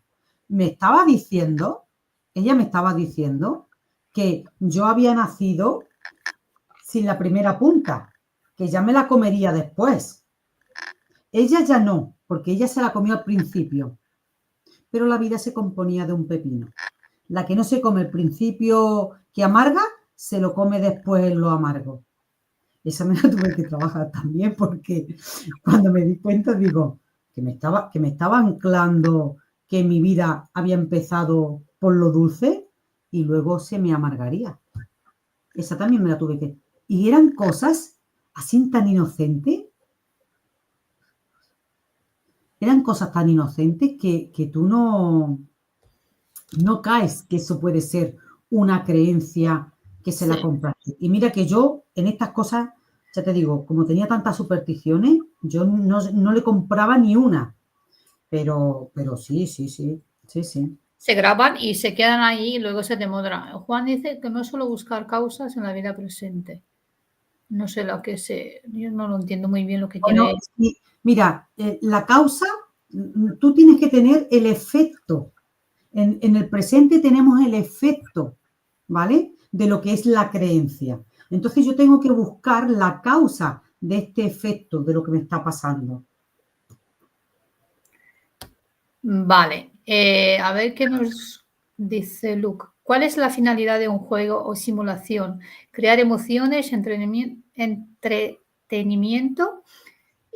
Ella me estaba diciendo que yo había nacido sin la primera punta, que ya me la comería después. Ella ya no, porque ella se la comió al principio, pero la vida se componía de un pepino. La que no se come al principio que amarga, se lo come después en lo amargo. Esa me la tuve que trabajar también porque cuando me di cuenta digo que me estaba anclando que mi vida había empezado por lo dulce y luego se me amargaría. Esa también me la tuve que... Y eran cosas así tan inocentes. Eran cosas tan inocentes que tú no caes que eso puede ser una creencia que se la compraste. Y mira que yo en estas cosas, ya te digo, como tenía tantas supersticiones, yo no le compraba ni una. Pero sí. se graban y se quedan ahí y luego se demuestran. Juan dice que no solo buscar causas en la vida presente. No sé yo no lo entiendo muy bien lo que quiere. Bueno, sí, mira, la causa, tú tienes que tener el efecto. En el presente tenemos el efecto, ¿vale? De lo que es la creencia. Entonces yo tengo que buscar la causa de este efecto, de lo que me está pasando. Vale, a ver qué nos dice Luke. ¿Cuál es la finalidad de un juego o simulación? Crear emociones, entretenimiento,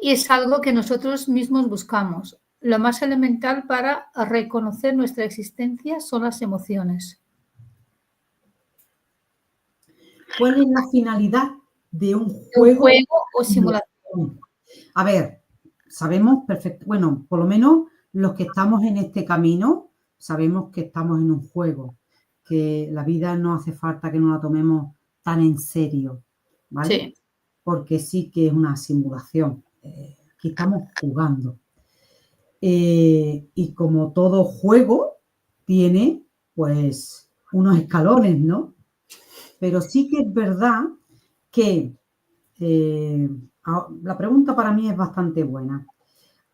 y es algo que nosotros mismos buscamos. Lo más elemental para reconocer nuestra existencia son las emociones. ¿Cuál es la finalidad de un Un juego? juego o simulación. A ver, sabemos perfecto, bueno, por lo menos los que estamos en este camino, sabemos que estamos en un juego, que la vida no hace falta que nos la tomemos tan en serio, ¿vale? Sí. Porque sí que es una simulación. Aquí estamos jugando. Y como todo juego, tiene pues unos escalones, ¿no? Pero sí que es verdad que la pregunta para mí es bastante buena.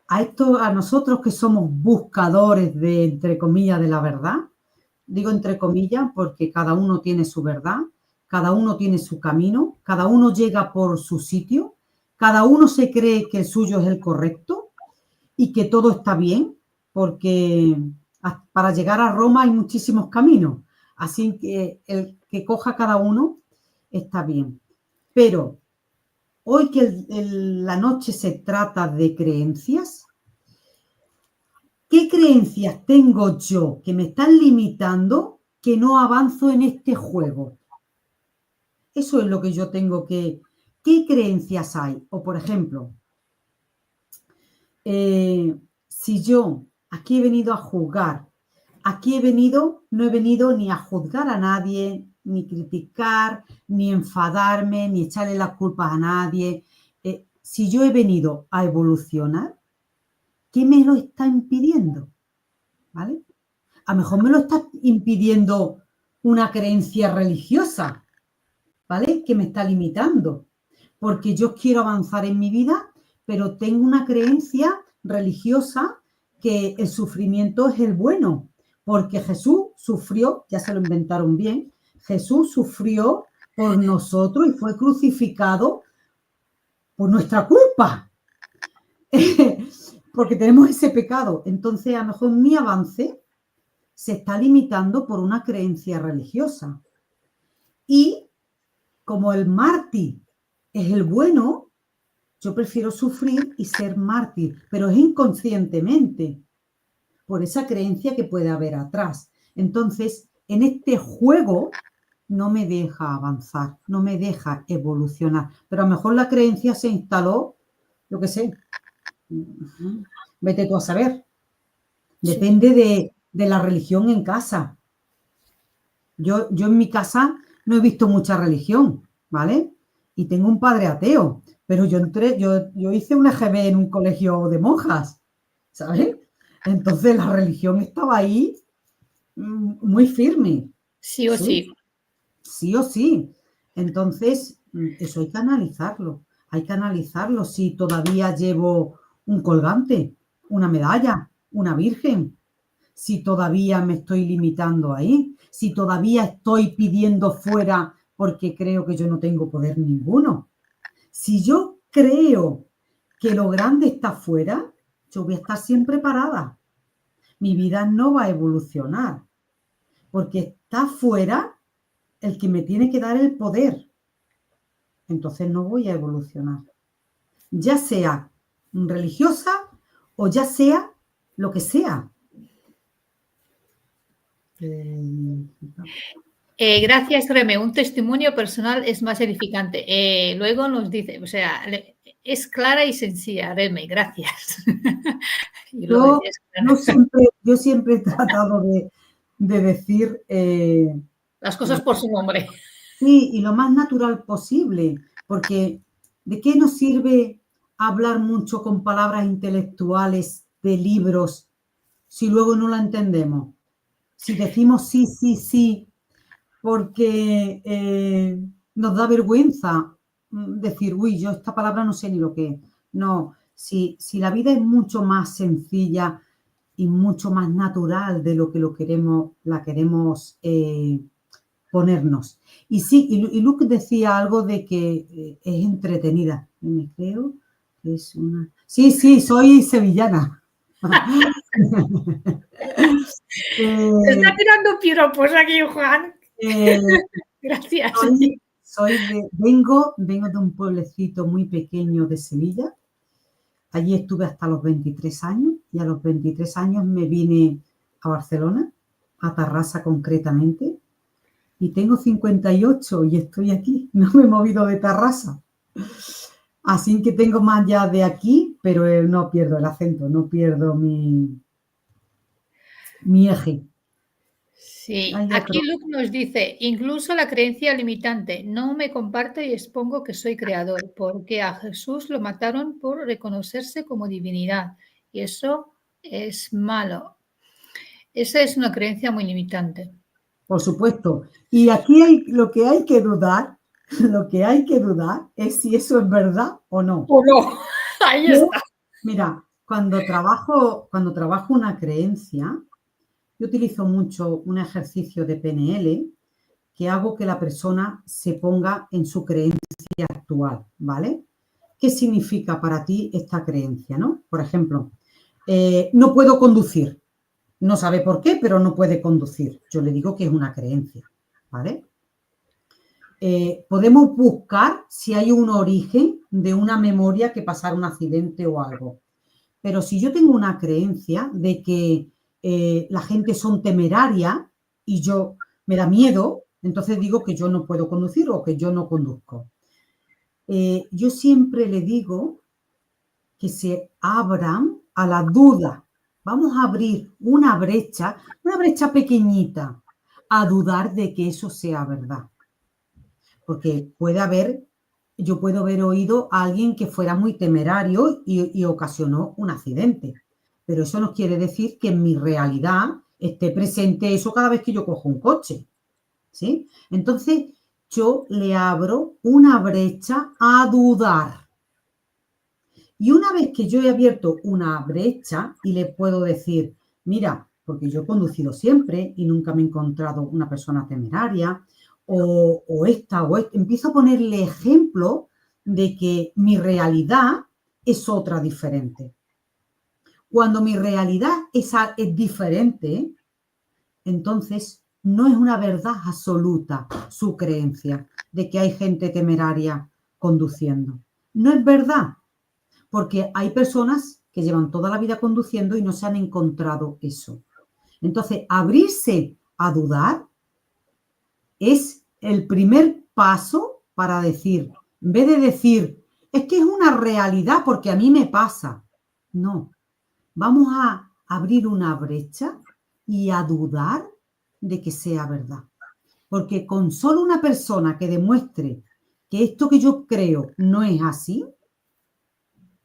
A nosotros que somos buscadores de, entre comillas, de la verdad, digo entre comillas porque cada uno tiene su verdad, cada uno tiene su camino, cada uno llega por su sitio, cada uno se cree que el suyo es el correcto y que todo está bien, porque para llegar a Roma hay muchísimos caminos, así que el que coja cada uno está bien. Pero hoy que la noche se trata de creencias, ¿qué creencias tengo yo que me están limitando que no avanzo en este juego? Eso es lo que yo tengo que... ¿Qué creencias hay? O, por ejemplo, si yo aquí he venido a juzgar, aquí no he venido ni a juzgar a nadie, ni criticar, ni enfadarme, ni echarle las culpas a nadie. Si yo he venido a evolucionar, ¿qué me lo está impidiendo? ¿Vale? A lo mejor me lo está impidiendo una creencia religiosa, ¿vale? Que me está limitando. Porque yo quiero avanzar en mi vida, pero tengo una creencia religiosa que el sufrimiento es el bueno. Porque Jesús sufrió, ya se lo inventaron bien, Jesús sufrió por nosotros y fue crucificado por nuestra culpa. Porque tenemos ese pecado. Entonces, a lo mejor mi avance se está limitando por una creencia religiosa. Y como el mártir es el bueno, yo prefiero sufrir y ser mártir, pero es inconscientemente, por esa creencia que puede haber atrás. Entonces, en este juego no me deja avanzar, no me deja evolucionar, pero a lo mejor la creencia se instaló, yo qué sé, vete tú a saber. Depende de la religión en casa. Yo en mi casa no he visto mucha religión, ¿vale? Y tengo un padre ateo, pero yo hice un EGB en un colegio de monjas, ¿sabes? Entonces la religión estaba ahí muy firme. Sí o sí. Sí o sí. Entonces, eso hay que analizarlo. Hay que analizarlo si todavía llevo un colgante, una medalla, una virgen, si todavía me estoy limitando ahí, si todavía estoy pidiendo fuera porque creo que yo no tengo poder ninguno. Si yo creo que lo grande está fuera, yo voy a estar siempre parada. Mi vida no va a evolucionar porque está fuera el que me tiene que dar el poder. Entonces no voy a evolucionar. Ya sea religiosa o ya sea lo que sea. Gracias, Reme. Un testimonio personal es más edificante. Luego nos dice, o sea, es clara y sencilla, Reme, gracias. Y lo decías, Yo siempre he tratado de decir... las cosas por su nombre. Sí, y lo más natural posible, porque ¿de qué nos sirve hablar mucho con palabras intelectuales de libros si luego no la entendemos? Si decimos sí, sí, sí, porque nos da vergüenza decir, uy, yo esta palabra no sé ni lo que es. No, si la vida es mucho más sencilla y mucho más natural de lo que la queremos ponernos. Y sí, y Luke decía algo de que es entretenida. Me creo que es una... Sí, sí, soy sevillana. Te está tirando piropos aquí, Juan. eh, Gracias. vengo de un pueblecito muy pequeño de Sevilla. Allí estuve hasta los 23 años y a los 23 años me vine a Barcelona, a Tarrasa concretamente, y tengo 58 y estoy aquí, no me he movido de Tarrasa. Así que tengo más ya de aquí, pero no pierdo el acento, no pierdo mi eje. Sí, aquí Luke nos dice, incluso la creencia limitante, no me comparto y expongo que soy creador, porque a Jesús lo mataron por reconocerse como divinidad y eso es malo. Esa es una creencia muy limitante. Por supuesto. Y aquí lo que hay que dudar es si eso es verdad o no. O no, ahí está. Mira, cuando trabajo una creencia, yo utilizo mucho un ejercicio de PNL que hago que la persona se ponga en su creencia actual, ¿vale? ¿Qué significa para ti esta creencia, no? Por ejemplo, no puedo conducir. No sabe por qué, pero no puede conducir. Yo le digo que es una creencia, ¿vale? Podemos buscar si hay un origen de una memoria que pasara un accidente o algo. Pero si yo tengo una creencia de que la gente son temeraria y yo me da miedo, entonces digo que yo no puedo conducir o que yo no conduzco. Yo siempre le digo que se abran a la duda. Vamos a abrir una brecha pequeñita, a dudar de que eso sea verdad. Porque yo puedo haber oído a alguien que fuera muy temerario y ocasionó un accidente. Pero eso no quiere decir que en mi realidad esté presente eso cada vez que yo cojo un coche. ¿Sí? Entonces, yo le abro una brecha a dudar. Y una vez que yo he abierto una brecha y le puedo decir, mira, porque yo he conducido siempre y nunca me he encontrado una persona temeraria, o esta, empiezo a ponerle ejemplo de que mi realidad es otra diferente. Cuando mi realidad es diferente, entonces no es una verdad absoluta su creencia de que hay gente temeraria conduciendo. No es verdad, porque hay personas que llevan toda la vida conduciendo y no se han encontrado eso. Entonces, abrirse a dudar es el primer paso para decir, en vez de decir, es que es una realidad porque a mí me pasa. No, vamos a abrir una brecha y a dudar de que sea verdad. Porque con solo una persona que demuestre que esto que yo creo no es así,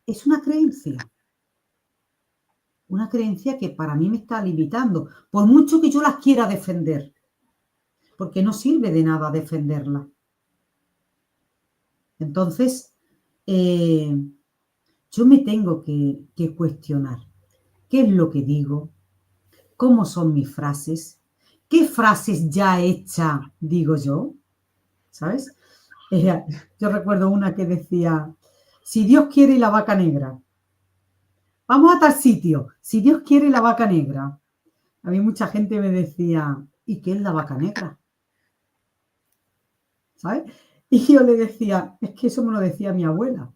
es una creencia. Una creencia que para mí me está limitando, por mucho que yo las quiera defender, porque no sirve de nada defenderla. Entonces, yo me tengo que cuestionar qué es lo que digo, cómo son mis frases, qué frases ya hechas digo yo, ¿sabes? Yo recuerdo una que decía, si Dios quiere y la vaca negra, vamos a tal sitio, si Dios quiere y la vaca negra. A mí mucha gente me decía, ¿y qué es la vaca negra? ¿Sabes? Y yo le decía, es que eso me lo decía mi abuela.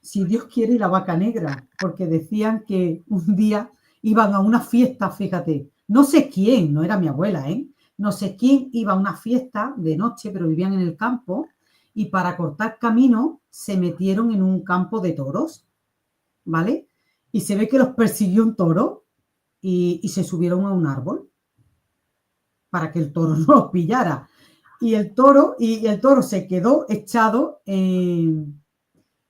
Si Dios quiere y la vaca negra, porque decían que un día iban a una fiesta, fíjate, no sé quién, no era mi abuela, ¿eh? No sé quién iba a una fiesta de noche, pero vivían en el campo, y para cortar camino se metieron en un campo de toros, ¿vale? Y se ve que los persiguió un toro y se subieron a un árbol para que el toro no los pillara. Y el toro se quedó echado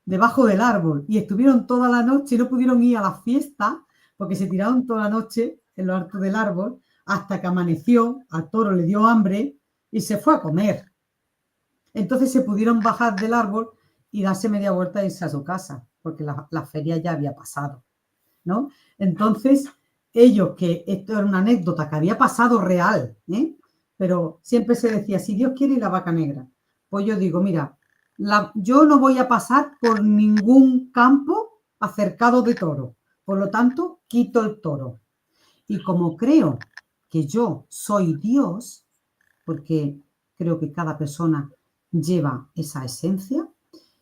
debajo del árbol y estuvieron toda la noche y no pudieron ir a la fiesta porque se tiraron toda la noche en lo alto del árbol hasta que amaneció, al toro le dio hambre y se fue a comer. Entonces se pudieron bajar del árbol y darse media vuelta e irse a su casa porque la feria ya había pasado, ¿no? Entonces, ellos, que esto era una anécdota que había pasado real, ¿eh? pero siempre se decía, si Dios quiere y la vaca negra. Pues yo digo, mira, yo no voy a pasar por ningún campo acercado de toro. Por lo tanto, quito el toro. Y como creo que yo soy Dios, porque creo que cada persona lleva esa esencia,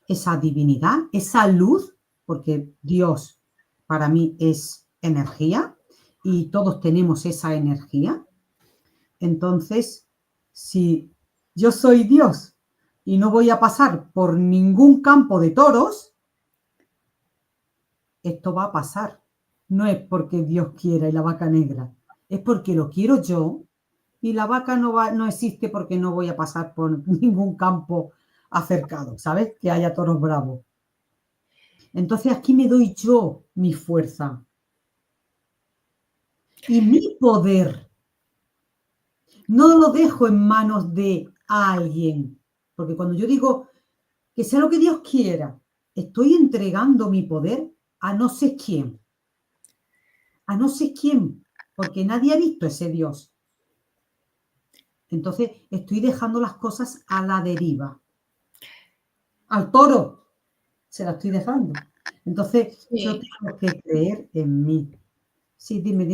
esa divinidad, esa luz, porque Dios para mí es energía y todos tenemos esa energía. Entonces, si yo soy Dios y no voy a pasar por ningún campo de toros, esto va a pasar. No es porque Dios quiera y la vaca negra, es porque lo quiero yo y la vaca no existe porque no voy a pasar por ningún campo acercado, ¿sabes? Que haya toros bravos. Entonces aquí me doy yo mi fuerza y mi poder. No lo dejo en manos de alguien, porque cuando yo digo que sea lo que Dios quiera, estoy entregando mi poder a no sé quién, a no sé quién, porque nadie ha visto ese Dios. Entonces estoy dejando las cosas a la deriva. Al toro se la estoy dejando. Entonces yo Sí. tengo que creer en mí. Sí, dime,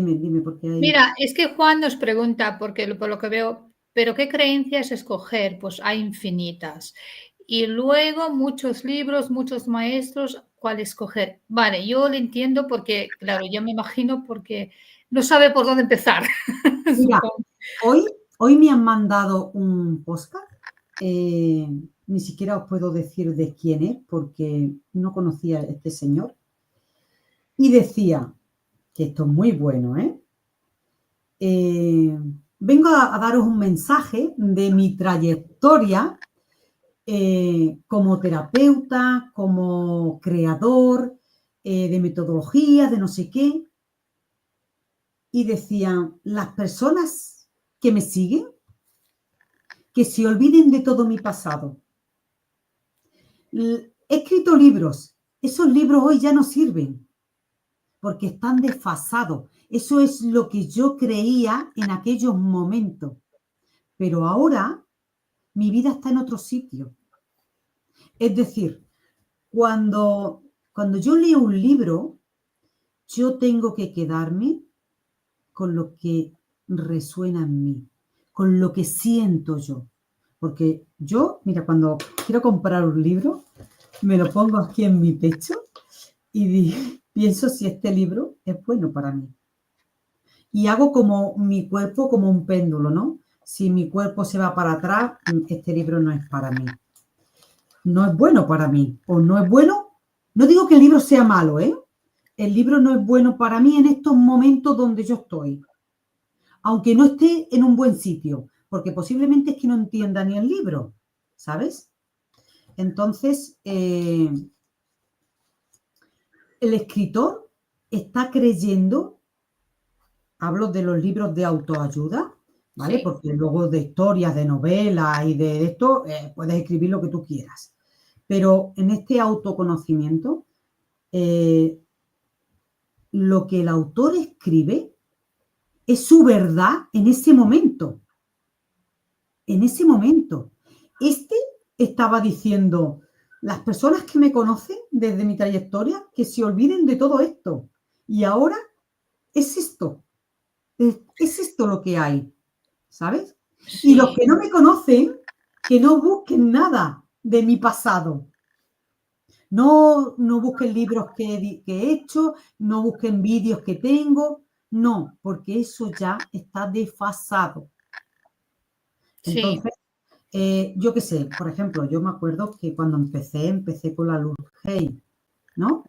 porque hay... Mira, es que Juan nos pregunta, porque por lo que veo, ¿pero qué creencias escoger? Pues hay infinitas. Y luego muchos libros, muchos maestros, ¿cuál escoger? Vale, yo lo entiendo porque, claro, yo me imagino porque no sabe por dónde empezar, Mira, supongo. hoy me han mandado un podcast, ni siquiera os puedo decir de quién es porque no conocía a este señor, y decía, que esto es muy bueno, vengo a daros un mensaje de mi trayectoria como terapeuta, como creador de metodologías, de no sé qué, y decían, las personas que me siguen, que se olviden de todo mi pasado. He escrito libros, esos libros hoy ya no sirven porque están desfasados. Eso es lo que yo creía en aquellos momentos, pero ahora mi vida está en otro sitio. Es decir, cuando yo leo un libro, yo tengo que quedarme con lo que resuena en mí, con lo que siento yo. Porque yo, mira, cuando quiero comprar un libro, me lo pongo aquí en mi pecho y pienso si este libro es bueno para mí. Y hago como mi cuerpo como un péndulo, ¿no? Si mi cuerpo se va para atrás, este libro no es para mí. No es bueno para mí. O no es bueno. No digo que el libro sea malo, ¿eh? El libro no es bueno para mí en estos momentos donde yo estoy. Aunque no esté en un buen sitio, porque posiblemente es que no entienda ni el libro, ¿sabes? Entonces, el escritor está creyendo, hablo de los libros de autoayuda, ¿vale? Sí, Porque luego de historias, de novelas y de esto, puedes escribir lo que tú quieras. Pero en este autoconocimiento, lo que el autor escribe es su verdad en ese momento. En ese momento. Este estaba diciendo, las personas que me conocen desde mi trayectoria, que se olviden de todo esto. Y ahora es esto. Es esto lo que hay, ¿sabes? Y los sí, que no me conocen, que no busquen nada de mi pasado. No busquen libros que he hecho, no busquen vídeos que tengo, no, porque eso ya está desfasado. sí, Entonces, yo qué sé, por ejemplo, yo me acuerdo que cuando empecé con la Luz Hay, ¿no?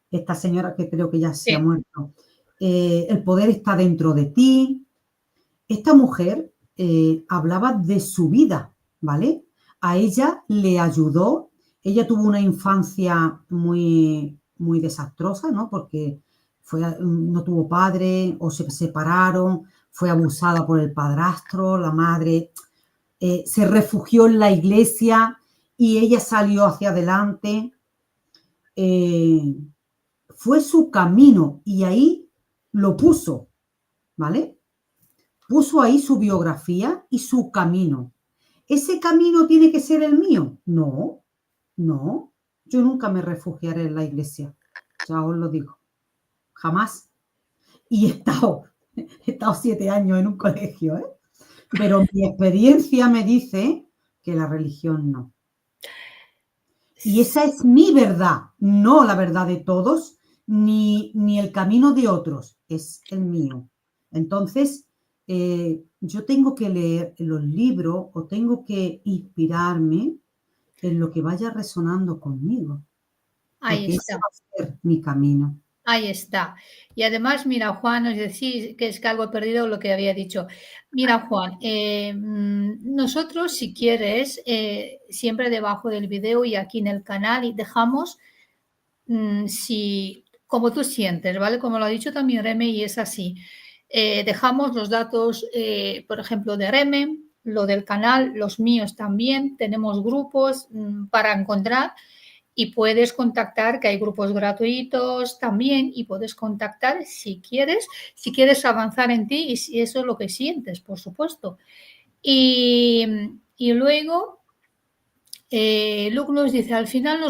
Esta señora que creo que ya se ha sí, muerto. El poder está dentro de ti. Esta mujer hablaba de su vida, ¿vale? A ella le ayudó, ella tuvo una infancia muy, muy desastrosa, ¿no? Porque no tuvo padre o se separaron, fue abusada por el padrastro, la madre se refugió en la iglesia y ella salió hacia adelante. Eh, fue su camino y ahí lo puso, ¿vale? puso ahí su biografía y su camino. ¿Ese camino tiene que ser el mío? No, no. Yo nunca me refugiaré en la iglesia. Ya os lo digo. Jamás. Y he estado 7 años en un colegio, ¿eh? Pero mi experiencia me dice que la religión no. Y esa es mi verdad, no la verdad de todos, ni el camino de otros, es el mío. Entonces, yo tengo que leer los libros o tengo que inspirarme en lo que vaya resonando conmigo, Ahí porque ese está. va a ser mi camino. Ahí está. Y además, mira, Juan, es decir, que es que algo he perdido lo que había dicho. Mira, Juan, nosotros, si quieres, siempre debajo del video y aquí en el canal, y dejamos, si, como tú sientes, ¿vale? Como lo ha dicho también Reme, y es así. Dejamos los datos, por ejemplo, de Reme, lo del canal, los míos también. Tenemos grupos para encontrar y puedes contactar, que hay grupos gratuitos también, y puedes contactar si quieres avanzar en ti y si eso es lo que sientes, por supuesto. Y luego, Luke nos dice, al final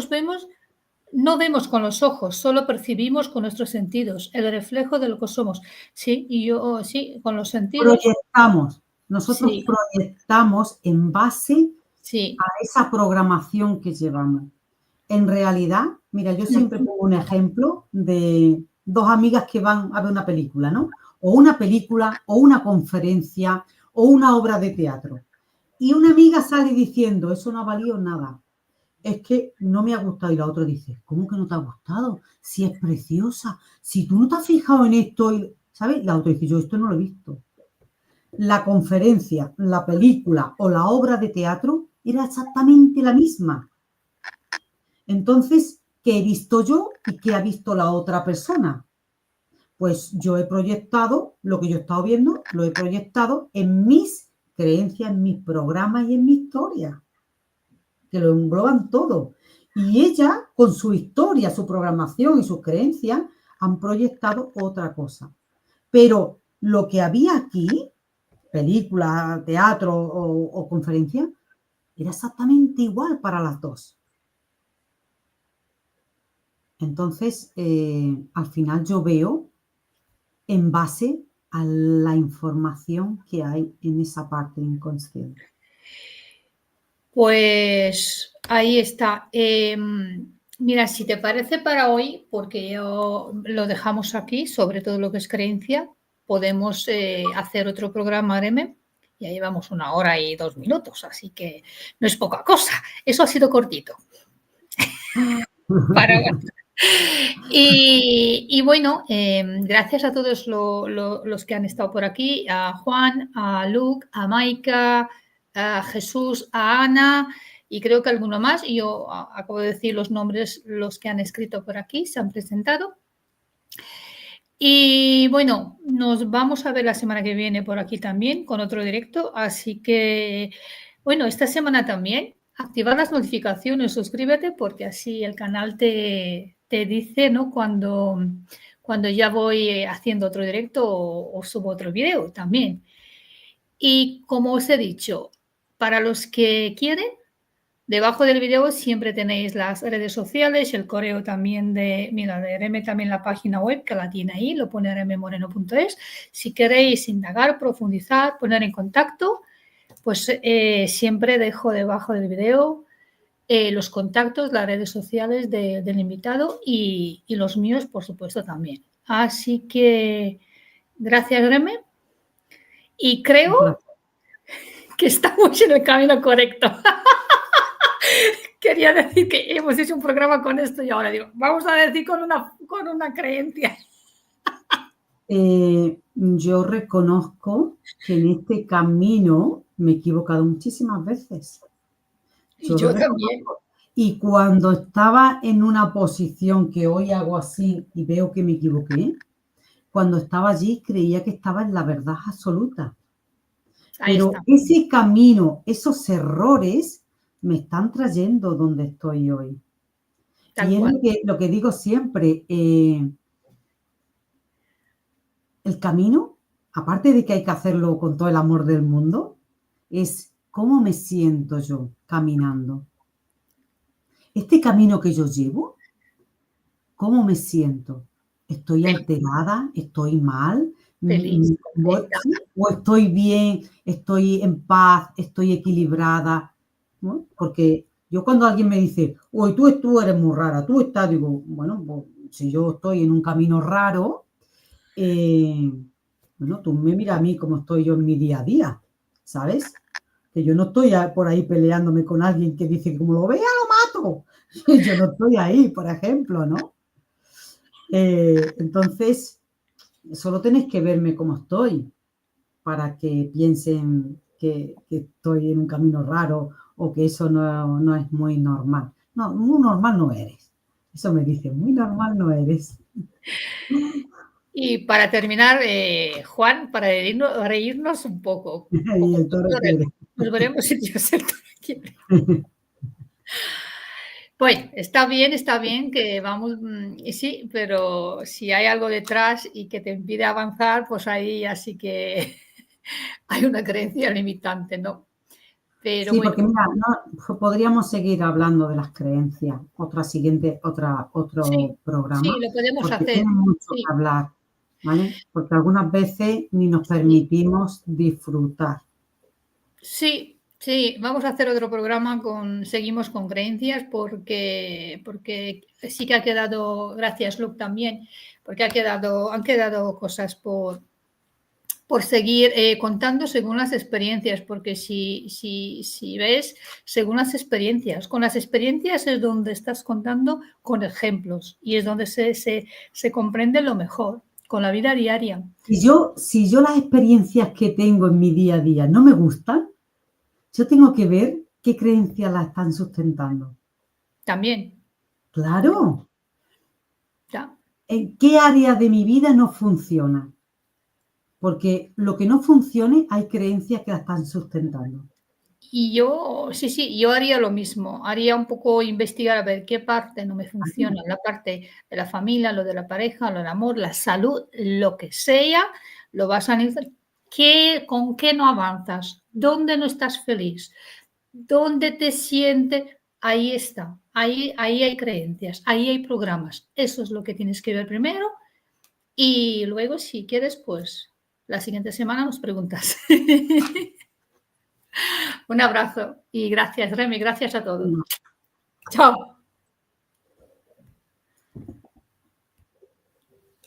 no vemos con los ojos, solo percibimos con nuestros sentidos, el reflejo de lo que somos. Sí, y yo sí, con los sentidos, Nosotros sí, proyectamos en base a sí. esa programación que llevamos. En realidad, mira, yo siempre pongo un ejemplo de 2 amigas que van a ver una película, ¿no? O una película, o una conferencia, o una obra de teatro. Y una amiga sale diciendo, eso no ha valido nada. Es que no me ha gustado. Y la otra dice, ¿cómo que no te ha gustado? Si es preciosa, si tú no te has fijado en esto, ¿sabes? La otra dice, yo esto no lo he visto. La conferencia, la película o la obra de teatro era exactamente la misma. Entonces, ¿qué he visto yo y qué ha visto la otra persona? Pues yo he proyectado lo que yo he estado viendo, lo he proyectado en mis creencias, en mis programas y en mi historia, que lo engloban todo. Y ella, con su historia, su programación y sus creencias, han proyectado otra cosa. Pero lo que había aquí, película, teatro o conferencia, era exactamente igual para las dos. Entonces, al final yo veo en base a la información que hay en esa parte inconsciente. Pues ahí está. Mira, si te parece para hoy, porque yo lo dejamos aquí, sobre todo lo que es creencia, podemos hacer otro programa, Reme. Ya llevamos 1 hora y 2 minutos, así que no es poca cosa. Eso ha sido cortito. Para... Y bueno, gracias a todos los que han estado por aquí, a Juan, a Luke, a Maika, a Jesús, a Ana y creo que alguno más. Yo acabo de decir los nombres, los que han escrito por aquí, se han presentado. Y bueno, nos vamos a ver la semana que viene por aquí también con otro directo. Así que, bueno, esta semana también activar las notificaciones, suscríbete porque así el canal te dice, ¿no? Cuando ya voy haciendo otro directo o subo otro video también. Y como os he dicho, para los que quieren, debajo del video siempre tenéis las redes sociales, el correo también mira, de Reme también la página web que la tiene ahí, lo pone rememoreno.es. Si queréis indagar, profundizar, poner en contacto, pues siempre dejo debajo del video los contactos, las redes sociales del invitado y los míos, por supuesto, también. Así que gracias, Reme. Y creo que estamos en el camino correcto. Quería decir que hemos hecho un programa con esto y ahora digo, vamos a decir con una creencia. Yo reconozco que en este camino me he equivocado muchísimas veces. Y yo también. Y cuando estaba en una posición que hoy hago así y veo que me equivoqué, cuando estaba allí creía que estaba en la verdad absoluta. Ahí Pero está. ese camino, esos errores, me están trayendo donde estoy hoy. Tal Y es cual. lo que digo siempre, el camino aparte de que hay que hacerlo con todo el amor del mundo, es cómo me siento yo caminando. Este camino que yo llevo, ¿cómo me siento? ¿Estoy Feliz, alterada? ¿Estoy mal? feliz, contenta. ¿Sí? ¿O estoy bien? ¿Estoy en paz? ¿Estoy equilibrada? ¿No? Porque yo cuando alguien me dice, uy, tú eres muy rara, tú estás, digo, bueno, pues, si yo estoy en un camino raro, eh, bueno, tú me miras a mí como estoy yo en mi día a día, ¿sabes? Que yo no estoy por ahí peleándome con alguien que dice que como lo vea lo mato. Yo no estoy ahí, por ejemplo, ¿no? Entonces, solo tenéis que verme como estoy para que piensen que estoy en un camino raro o que eso no es muy normal. No, muy normal no eres. Eso me dice, muy normal no eres. Y para terminar, Juan, para reírnos un poco, Y como el todos toro quiere. nos veremos si Dios el toro quiere. Pues está bien que vamos, y sí, pero si hay algo detrás y que te impide avanzar, pues ahí así que hay una creencia limitante, ¿no? Pero Sí, bueno, porque mira, podríamos seguir hablando de las creencias, sí, otro sí, programa, lo podemos porque hacer. tiene mucho Sí, que hablar, ¿vale? Porque algunas veces ni nos sí. permitimos disfrutar. Sí, sí, vamos a hacer otro programa con seguimos con creencias porque sí que ha quedado gracias, Luke, también, porque han quedado cosas por seguir, contando según las experiencias, porque si ves, según las experiencias, con las experiencias es donde estás contando con ejemplos y es donde se comprende lo mejor, con la vida diaria. Si yo las experiencias que tengo en mi día a día no me gustan, yo tengo que ver qué creencias las están sustentando. También, Claro, ya. ¿en qué área de mi vida no funciona? Porque lo que no funcione hay creencias que la están sustentando. Y yo, sí, sí, yo haría lo mismo, haría un poco investigar a ver qué parte no me funciona, la parte de la familia, lo de la pareja, lo del amor, la salud, lo que sea, lo vas a analizar. ¿Con qué no avanzas? ¿Dónde no estás feliz? ¿Dónde te sientes? Ahí está, ahí hay creencias, ahí hay programas. Eso es lo que tienes que ver primero y luego, si quieres, pues la siguiente semana nos preguntas. Un abrazo y gracias, Remy, gracias a todos. No. Chao.